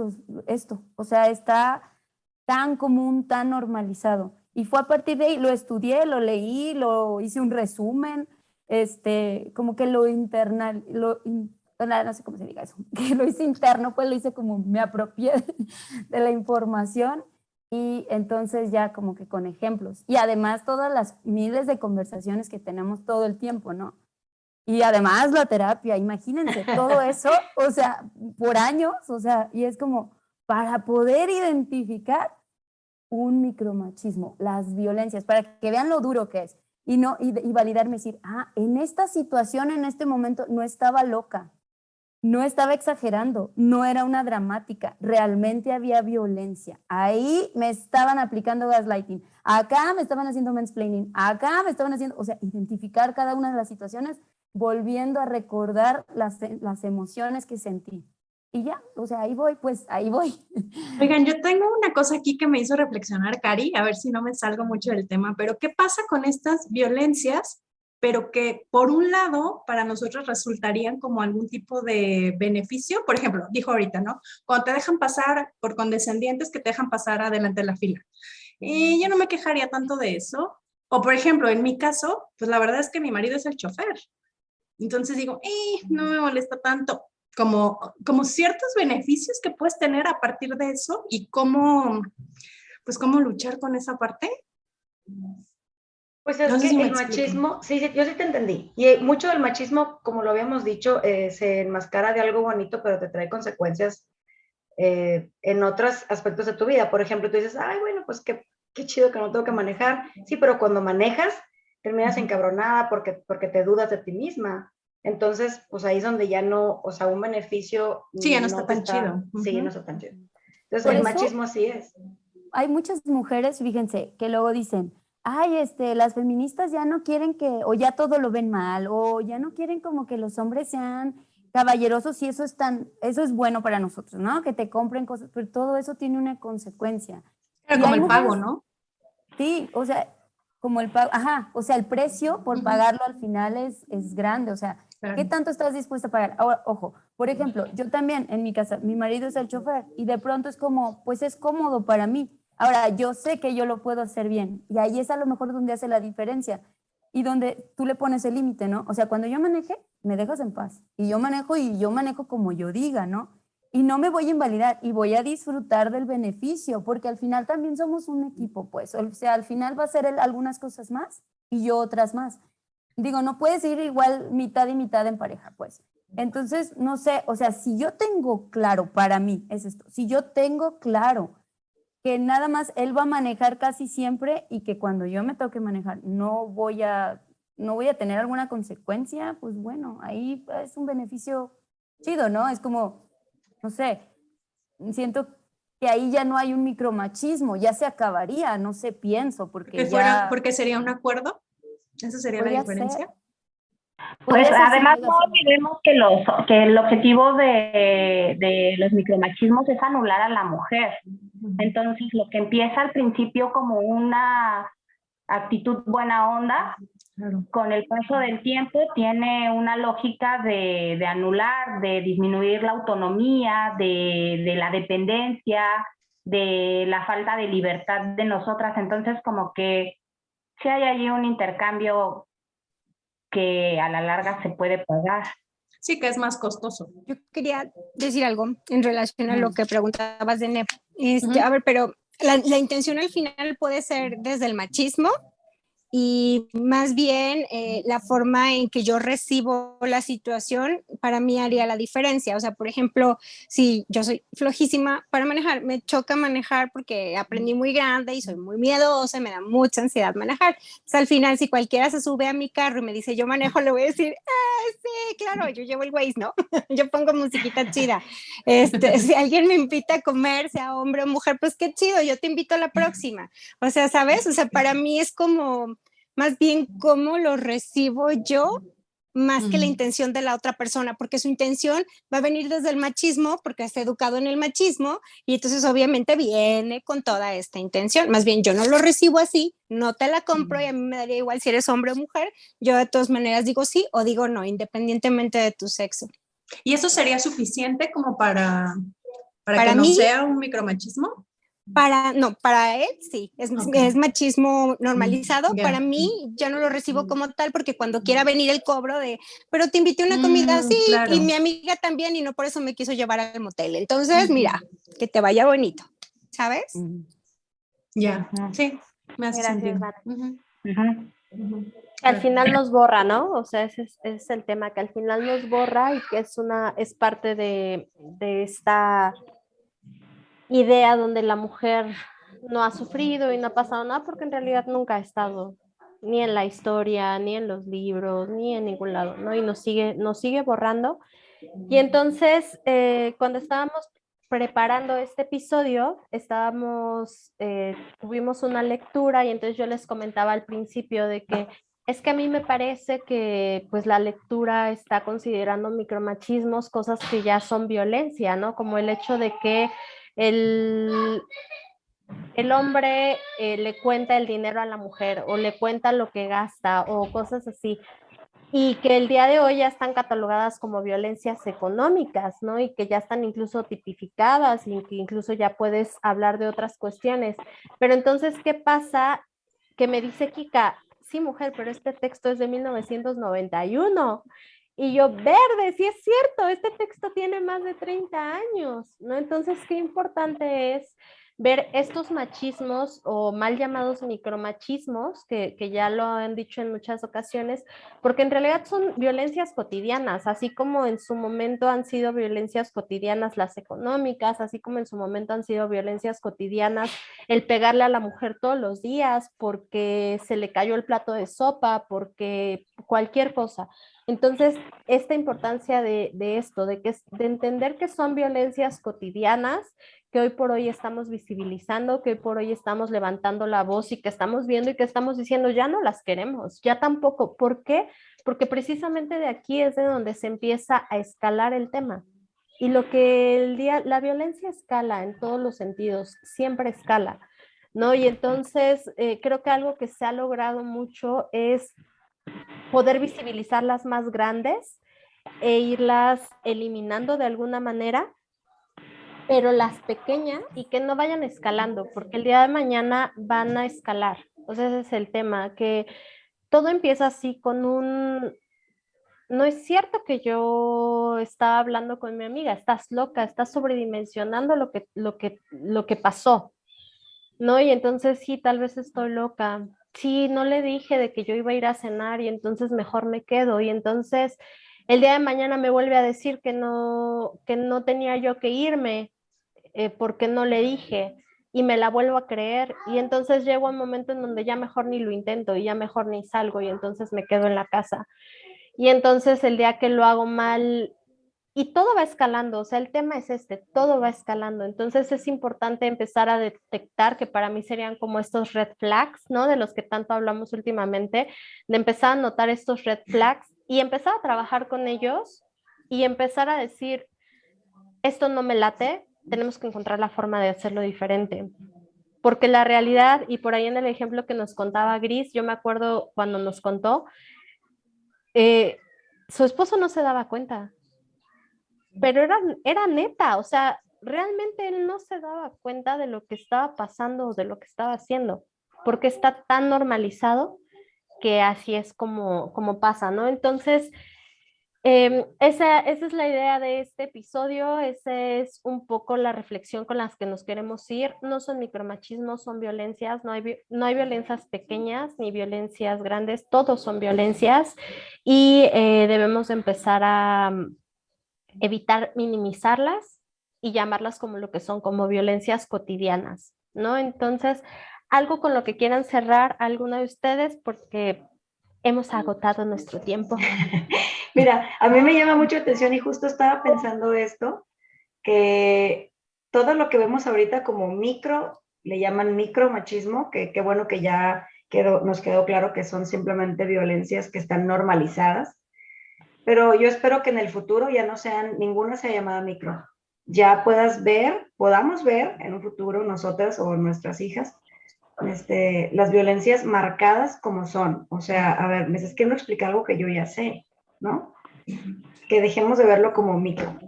esto, o sea, está tan común, tan normalizado. Y fue a partir de ahí, lo estudié, lo leí, lo hice un resumen, como que lo internal, no sé cómo se diga eso, que lo hice interno, pues lo hice como me apropié de la información y entonces ya como que con ejemplos. Y además todas las miles de conversaciones que tenemos todo el tiempo, ¿no? Y además la terapia, imagínense, todo eso, o sea, por años, o sea, y es como para poder identificar un micromachismo, las violencias, para que vean lo duro que es, y validarme, decir, en esta situación, en este momento, no estaba loca, no estaba exagerando, no era una dramática, realmente había violencia. Ahí me estaban aplicando gaslighting, acá me estaban haciendo mansplaining, acá me estaban haciendo, o sea, identificar cada una de las situaciones, volviendo a recordar las emociones que sentí. Y ya, o sea, ahí voy, pues ahí voy. Oigan, yo tengo una cosa aquí que me hizo reflexionar, Cari, a ver si no me salgo mucho del tema, pero ¿qué pasa con estas violencias, pero que por un lado para nosotros resultarían como algún tipo de beneficio? Por ejemplo, dijo ahorita, ¿no? Cuando te dejan pasar por condescendientes que te dejan pasar adelante de la fila. Y yo no me quejaría tanto de eso. O por ejemplo, en mi caso, pues la verdad es que mi marido es el chofer. Entonces digo, no me molesta tanto, como ciertos beneficios que puedes tener a partir de eso y cómo luchar con esa parte. Pues es No sé que si me el explico. machismo, sí, yo sí te entendí. Y mucho del machismo, como lo habíamos dicho, se enmascara de algo bonito, pero te trae consecuencias en otros aspectos de tu vida. Por ejemplo, tú dices, ay, bueno, pues qué chido que no tengo que manejar. Sí, pero cuando manejas, terminas encabronada porque te dudas de ti misma. Entonces, pues ahí es donde ya no, o sea, un beneficio Sí, ya no no está te tan chido. Sí, no está tan chido. Entonces, Por el eso, machismo así es. hay muchas mujeres, fíjense, que luego dicen, ay, las feministas ya no quieren o ya todo lo ven mal, o ya no quieren como que los hombres sean caballerosos y eso es bueno para nosotros, ¿no? Que te compren cosas, pero todo eso tiene una consecuencia. Pero Y como hay el pago, mujeres, ¿no? sí, o sea, como el pago, o sea, el precio por pagarlo al final es grande, o sea, Claro. ¿qué tanto estás dispuesta a pagar? Ahora, ojo, por ejemplo, yo también en mi casa, mi marido es el chofer y de pronto es como, pues es cómodo para mí. Ahora, yo sé que yo lo puedo hacer bien y ahí es a lo mejor donde hace la diferencia y donde tú le pones el límite, ¿no? O sea, cuando yo maneje, me dejas en paz y yo manejo como yo diga, ¿no? Y no me voy a invalidar y voy a disfrutar del beneficio, porque al final también somos un equipo, pues, o sea, al final va a ser él algunas cosas más y yo otras más. Digo, no puedes ir igual mitad y mitad en pareja, pues. Entonces, no sé, o sea, si yo tengo claro, para mí es esto, si yo tengo claro que nada más él va a manejar casi siempre y que cuando yo me toque manejar no voy a tener alguna consecuencia, pues bueno, ahí es un beneficio chido, ¿no? Es como, no sé, siento que ahí ya no hay un micromachismo, ya se acabaría, no sé, pienso, porque ya... Porque sería un acuerdo, esa sería la Podría diferencia. ser. Pues Podría ser sin además no negación. olvidemos que el objetivo de los micromachismos es anular a la mujer. Entonces, lo que empieza al principio como una actitud buena onda, Claro. con el paso del tiempo tiene una lógica de anular, de disminuir la autonomía, de la dependencia, de la falta de libertad de nosotras. Entonces, como que sí hay allí un intercambio que a la larga se puede pagar. Sí, que es más costoso. Yo quería decir algo en relación a lo que preguntabas de NEP. Ujú. A ver, pero la intención al final puede ser desde el machismo y más bien la forma en que yo recibo la situación para mí haría la diferencia. O sea, por ejemplo, si yo soy flojísima para manejar, me choca manejar porque aprendí muy grande y soy muy miedosa, me da mucha ansiedad manejar. Entonces, al final, si cualquiera se sube a mi carro y me dice yo manejo, le voy a decir, sí, claro, yo llevo el Waze, ¿no? Yo pongo musiquita chida. Si alguien me invita a comer, sea hombre o mujer, pues qué chido, yo te invito a la próxima. O sea, ¿sabes? O sea, para mí es como más bien cómo lo recibo yo más que la intención de la otra persona, porque su intención va a venir desde el machismo, porque está educado en el machismo, y entonces obviamente viene con toda esta intención. Más bien yo no lo recibo así, no te la compro y a mí me daría igual si eres hombre o mujer, yo de todas maneras digo sí o digo no, independientemente de tu sexo. ¿Y eso sería suficiente como para que Para no mí, sea un micromachismo? para él sí, es machismo normalizado. Ya. Para mí, yo no lo recibo como tal porque cuando quiera venir el cobro de, pero te invité a una comida, sí, Claro. y mi amiga también, y no por eso me quiso llevar al motel. Entonces, mira, que te vaya bonito, ¿sabes? Ya, sí, me hace sentido. Al final nos borra, ¿no? O sea, ese es el tema, que al final nos borra y que es parte de esta idea donde la mujer no ha sufrido y no ha pasado nada porque en realidad nunca ha estado ni en la historia, ni en los libros, ni en ningún lado, ¿no? Y nos sigue borrando. Y entonces, cuando estábamos preparando este episodio, tuvimos una lectura y entonces yo les comentaba al principio de que es que a mí me parece que pues la lectura está considerando micromachismos, cosas que ya son violencia, ¿no? Como el hecho de que el, el hombre le cuenta el dinero a la mujer o le cuenta lo que gasta o cosas así y que el día de hoy ya están catalogadas como violencias económicas, ¿no? Y que ya están incluso tipificadas y que incluso ya puedes hablar de otras cuestiones. Pero entonces, ¿qué pasa? Que me dice Kika, sí, mujer, pero este texto es de 1991. Y yo, verde, sí es cierto, este texto tiene más de 30 años, ¿no? Entonces, qué importante es ver estos machismos o mal llamados micromachismos, que ya lo han dicho en muchas ocasiones, porque en realidad son violencias cotidianas, así como en su momento han sido violencias cotidianas las económicas, así como en su momento han sido violencias cotidianas el pegarle a la mujer todos los días porque se le cayó el plato de sopa, porque cualquier cosa. Entonces, esta importancia de esto, de entender que son violencias cotidianas, que hoy por hoy estamos visibilizando, que hoy por hoy estamos levantando la voz y que estamos viendo y que estamos diciendo, ya no las queremos, ya tampoco. ¿Por qué? Porque precisamente de aquí es de donde se empieza a escalar el tema. Y la violencia escala en todos los sentidos, siempre escala, ¿no? Y entonces creo que algo que se ha logrado mucho es poder visibilizar las más grandes e irlas eliminando de alguna manera, pero las pequeñas y que no vayan escalando, porque el día de mañana van a escalar. O sea, ese es el tema, que todo empieza así con no es cierto que yo estaba hablando con mi amiga, estás loca, estás sobredimensionando lo que pasó, ¿no? Y entonces sí, tal vez estoy loca. Sí, no le dije de que yo iba a ir a cenar y entonces mejor me quedo. Y entonces el día de mañana me vuelve a decir que no tenía yo que irme porque no le dije y me la vuelvo a creer. Y entonces llego a un momento en donde ya mejor ni lo intento y ya mejor ni salgo y entonces me quedo en la casa. Y entonces el día que lo hago mal, y todo va escalando, o sea, el tema es todo va escalando. Entonces es importante empezar a detectar, que para mí serían como estos red flags, ¿no? De los que tanto hablamos últimamente, de empezar a notar estos red flags y empezar a trabajar con ellos y empezar a decir, esto no me late, tenemos que encontrar la forma de hacerlo diferente. Porque la realidad, y por ahí en el ejemplo que nos contaba Gris, yo me acuerdo cuando nos contó, su esposo no se daba cuenta, pero era neta, o sea, realmente él no se daba cuenta de lo que estaba pasando o de lo que estaba haciendo, porque está tan normalizado que así es como pasa, ¿no? Entonces, esa es la idea de este episodio, esa es un poco la reflexión con las que nos queremos ir. No son micromachismos, son violencias, no hay violencias pequeñas ni violencias grandes, todos son violencias y debemos empezar a evitar minimizarlas y llamarlas como lo que son, como violencias cotidianas, ¿no? Entonces, algo con lo que quieran cerrar alguna de ustedes, porque hemos agotado nuestro tiempo. Mira, a mí me llama mucho la atención y justo estaba pensando esto, que todo lo que vemos ahorita como micro, le llaman micromachismo, que bueno que ya nos quedó claro que son simplemente violencias que están normalizadas, pero yo espero que en el futuro ya no sean, ninguna sea llamada micro. Ya podamos ver en un futuro nosotras o nuestras hijas, las violencias marcadas como son. O sea, a ver, me estás queriendo explicar algo que yo ya sé, ¿no? Que dejemos de verlo como micro.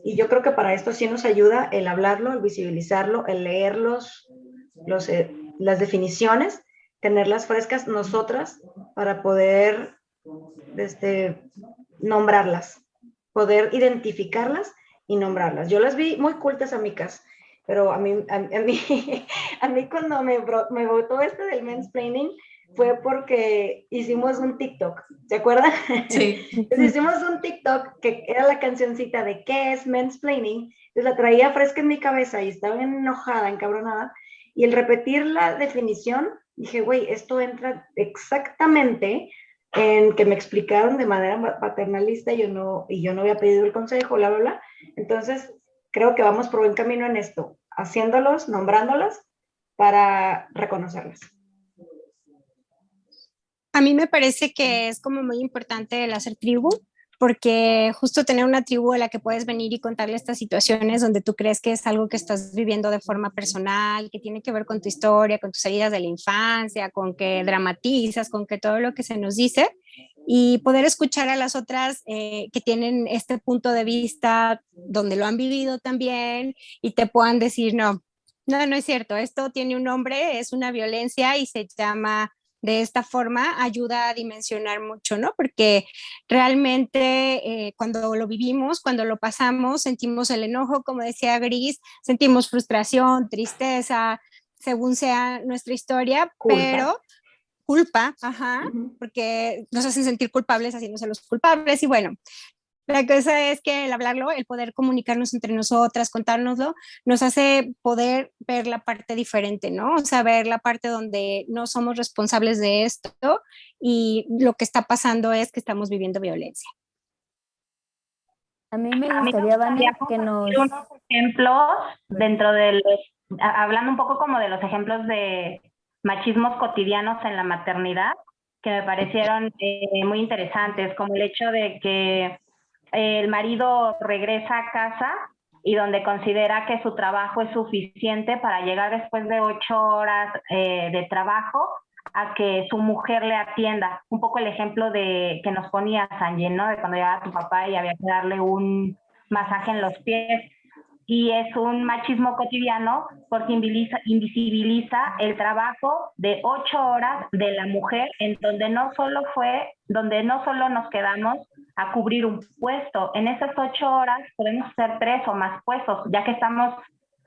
Y yo creo que para esto sí nos ayuda el hablarlo, el visibilizarlo, el leer las definiciones, tenerlas frescas nosotras para poder nombrarlas, poder identificarlas y nombrarlas. Yo las vi muy cultas, amigas, pero a mí cuando me botó del mansplaining fue porque hicimos un TikTok, ¿se acuerdan? Sí. Entonces hicimos un TikTok que era la cancioncita de ¿qué es mansplaining? Entonces la traía fresca en mi cabeza y estaba enojada, encabronada, y el repetir la definición, dije, güey, esto entra exactamente en que me explicaron de manera paternalista y yo no había pedido el consejo, bla, bla, bla. Entonces, creo que vamos por buen camino en esto, haciéndolos, nombrándolas para reconocerlas. A mí me parece que es como muy importante el hacer tribu, porque justo tener una tribu a la que puedes venir y contarle estas situaciones donde tú crees que es algo que estás viviendo de forma personal, que tiene que ver con tu historia, con tus heridas de la infancia, con que dramatizas, con que todo lo que se nos dice, y poder escuchar a las otras que tienen este punto de vista donde lo han vivido también y te puedan decir, no es cierto, esto tiene un nombre, es una violencia y se llama de esta forma, ayuda a dimensionar mucho, ¿no? Porque realmente cuando lo vivimos, cuando lo pasamos, sentimos el enojo, como decía Gris, sentimos frustración, tristeza, según sea nuestra historia, pero culpa, porque nos hacen sentir culpables haciéndose los culpables y bueno, la cosa es que el hablarlo, el poder comunicarnos entre nosotras, contárnoslo, nos hace poder ver la parte diferente, ¿no? O sea, ver la parte donde no somos responsables de esto y lo que está pasando es que estamos viviendo violencia. A mí me gustaría, Vane, que nos... unos ejemplos dentro de hablando un poco como de los ejemplos de machismos cotidianos en la maternidad, que me parecieron muy interesantes, como el hecho de que el marido regresa a casa y donde considera que su trabajo es suficiente para llegar después de 8 horas de trabajo a que su mujer le atienda. Un poco el ejemplo de que nos ponía Sanji, ¿no? De cuando llegaba tu papá y había que darle un masaje en los pies. Y es un machismo cotidiano porque invisibiliza el trabajo de 8 horas de la mujer, en donde no solo nos quedamos a cubrir un puesto. En esas 8 horas podemos hacer 3 o más puestos, ya que estamos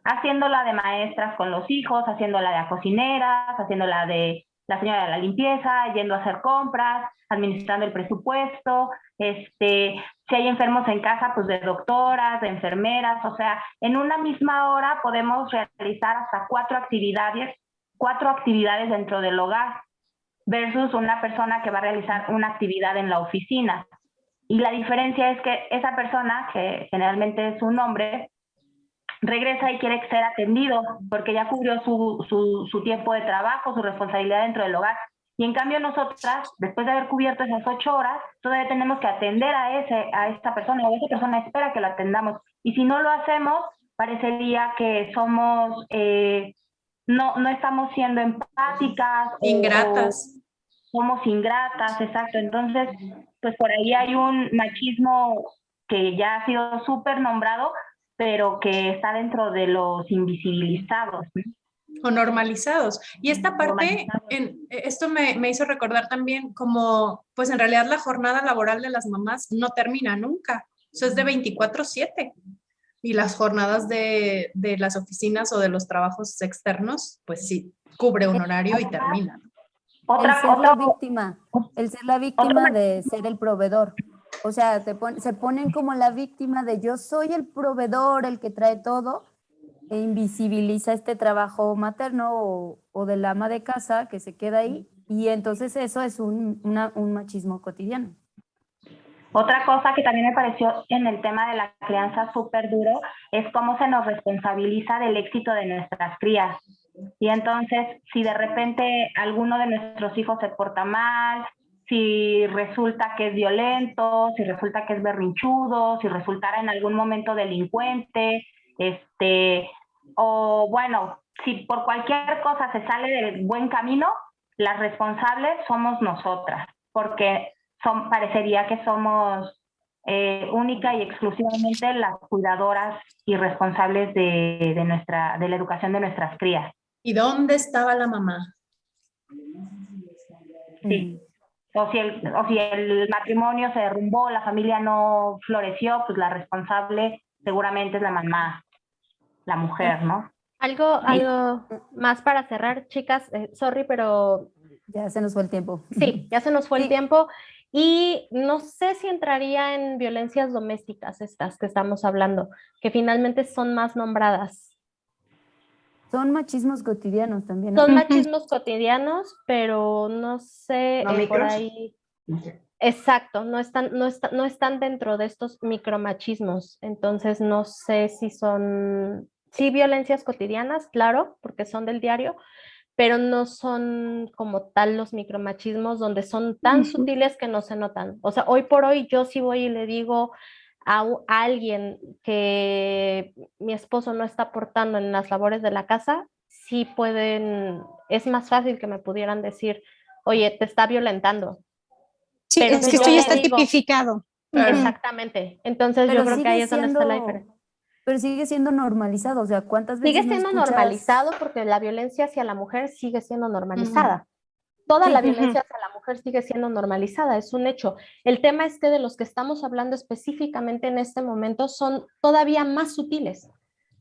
haciéndola de maestras con los hijos, haciéndola de cocineras, haciéndola de la señora de la limpieza, yendo a hacer compras, administrando el presupuesto, si hay enfermos en casa, pues de doctoras, de enfermeras, o sea, en una misma hora podemos realizar hasta 4 actividades dentro del hogar, versus una persona que va a realizar una actividad en la oficina. Y la diferencia es que esa persona, que generalmente es un hombre, regresa y quiere ser atendido porque ya cubrió su tiempo de trabajo, su responsabilidad dentro del hogar. Y en cambio nosotras, después de haber cubierto esas 8 horas, todavía tenemos que atender a esta persona, o esa persona espera que la atendamos. Y si no lo hacemos, parecería que somos, no estamos siendo empáticas. Ingratas. O somos ingratas, exacto. Entonces, pues por ahí hay un machismo que ya ha sido súper nombrado, pero que está dentro de los invisibilizados, ¿no? O normalizados. Y esta parte, esto me hizo recordar también como, pues en realidad la jornada laboral de las mamás no termina nunca. Eso es de 24/7. Y las jornadas de las oficinas o de los trabajos externos, pues sí, cubre un horario y termina. El ser la víctima de ser el proveedor. O sea, se ponen como la víctima de yo soy el proveedor, el que trae todo, e invisibiliza este trabajo materno o del ama de casa que se queda ahí, y entonces eso es un machismo cotidiano. Otra cosa que también me pareció en el tema de la crianza súper duro es cómo se nos responsabiliza del éxito de nuestras crías. Y entonces, si de repente alguno de nuestros hijos se porta mal, si resulta que es violento, si resulta que es berrinchudo, si resultara en algún momento delincuente, o bueno, si por cualquier cosa se sale del buen camino, las responsables somos nosotras, porque parecería que somos única y exclusivamente las cuidadoras y responsables de la educación de nuestras crías. ¿Y dónde estaba la mamá? Sí. O si el matrimonio se derrumbó, la familia no floreció, pues la responsable seguramente es la mamá, la mujer, ¿no? Algo más para cerrar, chicas, sorry, pero... Ya se nos fue el tiempo. Sí, ya se nos fue el tiempo. Y no sé si entraría en violencias domésticas estas que estamos hablando, que finalmente son más nombradas. Son machismos cotidianos también, ¿no? Son machismos cotidianos, pero no sé, por ahí... Exacto, no están dentro de estos micromachismos. Entonces no sé si son... Sí, violencias cotidianas, claro, porque son del diario, pero no son como tal los micromachismos donde son tan sutiles que no se notan. O sea, hoy por hoy yo sí voy y le digo a alguien que mi esposo no está aportando en las labores de la casa, sí es más fácil que me pudieran decir, oye, te está violentando. Sí, pero es que esto ya está tipificado. Exactamente. Entonces yo creo que ahí es donde está la diferencia. Pero sigue siendo normalizado, o sea, ¿cuántas veces sigue siendo normalizado? Porque la violencia hacia la mujer sigue siendo normalizada. Toda la violencia hacia la mujer sigue siendo normalizada, es un hecho. El tema es que de los que estamos hablando específicamente en este momento son todavía más sutiles.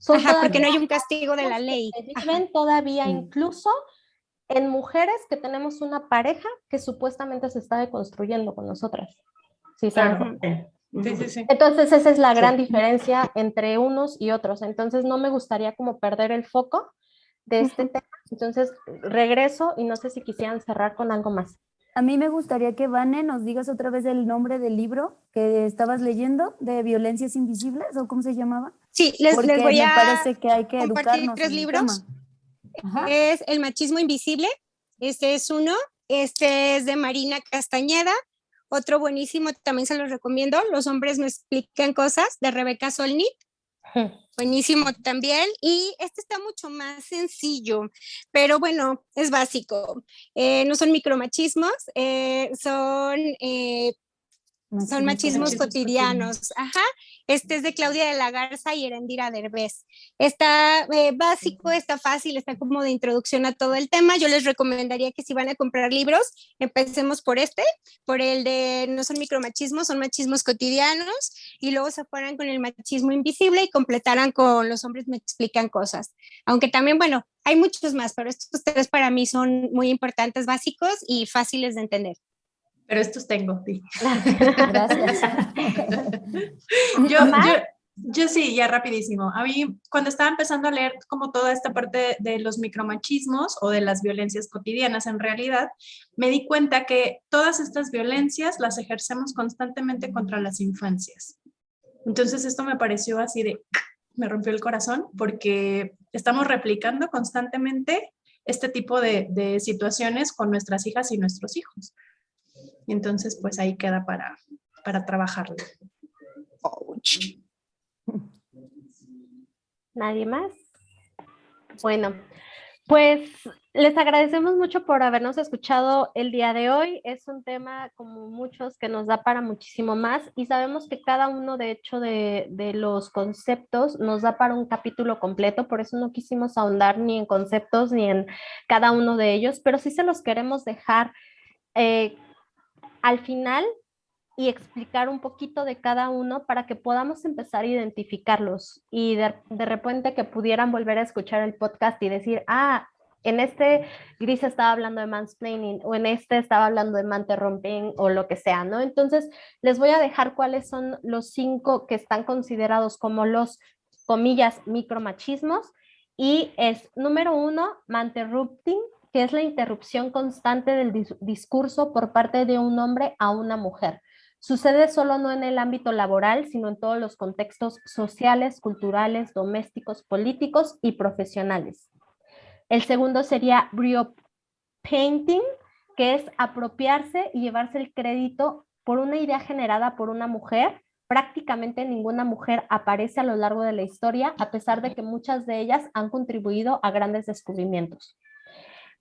Porque no hay un castigo de la ley. Viven todavía incluso en mujeres que tenemos una pareja que supuestamente se está deconstruyendo con nosotras. ¿Sí saben? Sí. Entonces esa es la gran diferencia entre unos y otros. Entonces no me gustaría como perder el foco de este tema. Entonces regreso y no sé si quisieran cerrar con algo más. A mí me gustaría que, Vane, nos digas otra vez el nombre del libro que estabas leyendo, de Violencias Invisibles, ¿o cómo se llamaba? Sí, les voy a me parece que hay que compartir educarnos 3 libros. Es El machismo invisible, este es uno, este es de Marina Castañeda. Otro buenísimo, también se los recomiendo, Los hombres me explican cosas, de Rebeca Solnit. Buenísimo también. Y este está mucho más sencillo, pero bueno, es básico. No son micromachismos, son machismos cotidianos. Este es de Claudia de la Garza y Erendira Derbez. Está básico, está fácil, está como de introducción a todo el tema. Yo les recomendaría que si van a comprar libros, empecemos por el de No son micromachismos, son machismos cotidianos, y luego se fueran con el machismo invisible y completaran con Los hombres me explican cosas. Aunque también, bueno, hay muchos más, pero estos 3 para mí son muy importantes, básicos y fáciles de entender. Pero estos tengo, sí. Gracias. Yo sí, ya rapidísimo. A mí, cuando estaba empezando a leer como toda esta parte de los micromachismos o de las violencias cotidianas en realidad, me di cuenta que todas estas violencias las ejercemos constantemente contra las infancias. Entonces esto me pareció así me rompió el corazón porque estamos replicando constantemente este tipo de situaciones con nuestras hijas y nuestros hijos. Entonces, pues ahí queda para trabajarlo. Ouch. ¿Nadie más? Bueno, pues les agradecemos mucho por habernos escuchado el día de hoy. Es un tema, como muchos, que nos da para muchísimo más y sabemos que cada uno, de hecho, de los conceptos nos da para un capítulo completo, por eso no quisimos ahondar ni en conceptos ni en cada uno de ellos, pero sí se los queremos dejar al final y explicar un poquito de cada uno para que podamos empezar a identificarlos y de repente que pudieran volver a escuchar el podcast y decir, en este Gris estaba hablando de mansplaining o en este estaba hablando de manterromping o lo que sea, ¿no? Entonces les voy a dejar cuáles son los 5 que están considerados como los, comillas, micromachismos, y es número 1, manterrupting, que es la interrupción constante del discurso por parte de un hombre a una mujer. Sucede solo no en el ámbito laboral, sino en todos los contextos sociales, culturales, domésticos, políticos y profesionales. El segundo sería brio-painting, que es apropiarse y llevarse el crédito por una idea generada por una mujer. Prácticamente ninguna mujer aparece a lo largo de la historia, a pesar de que muchas de ellas han contribuido a grandes descubrimientos.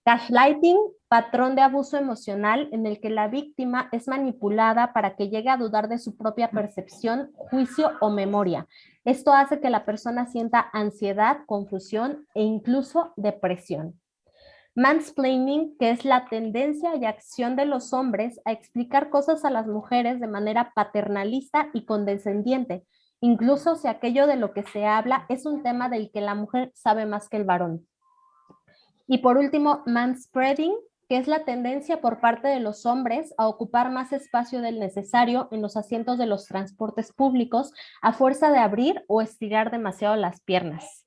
Gaslighting, patrón de abuso emocional en el que la víctima es manipulada para que llegue a dudar de su propia percepción, juicio o memoria. Esto hace que la persona sienta ansiedad, confusión e incluso depresión. Mansplaining, que es la tendencia y acción de los hombres a explicar cosas a las mujeres de manera paternalista y condescendiente, incluso si aquello de lo que se habla es un tema del que la mujer sabe más que el varón. Y por último, manspreading, que es la tendencia por parte de los hombres a ocupar más espacio del necesario en los asientos de los transportes públicos a fuerza de abrir o estirar demasiado las piernas.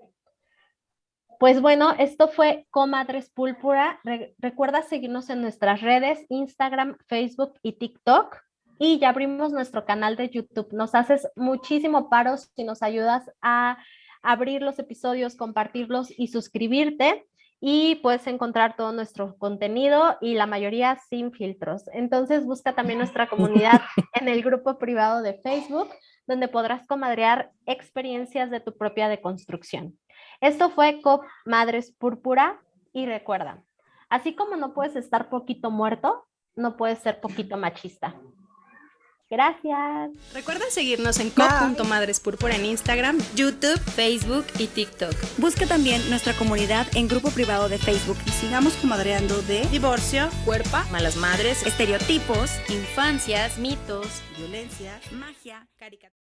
Pues bueno, esto fue Comadres Púrpura. Recuerda seguirnos en nuestras redes, Instagram, Facebook y TikTok. Y ya abrimos nuestro canal de YouTube. Nos haces muchísimo paro si nos ayudas a abrir los episodios, compartirlos y suscribirte. Y puedes encontrar todo nuestro contenido y la mayoría sin filtros. Entonces busca también nuestra comunidad en el grupo privado de Facebook, donde podrás comadrear experiencias de tu propia deconstrucción. Esto fue Comadres Púrpura y recuerda, así como no puedes estar poquito muerto, no puedes ser poquito machista. Gracias. Recuerda seguirnos en co.madrespúrpura en Instagram, YouTube, Facebook y TikTok. Busca también nuestra comunidad en grupo privado de Facebook y sigamos comadreando de Divorcio, cuerpa, malas madres, estereotipos, infancias, mitos, violencia, magia, caricatura.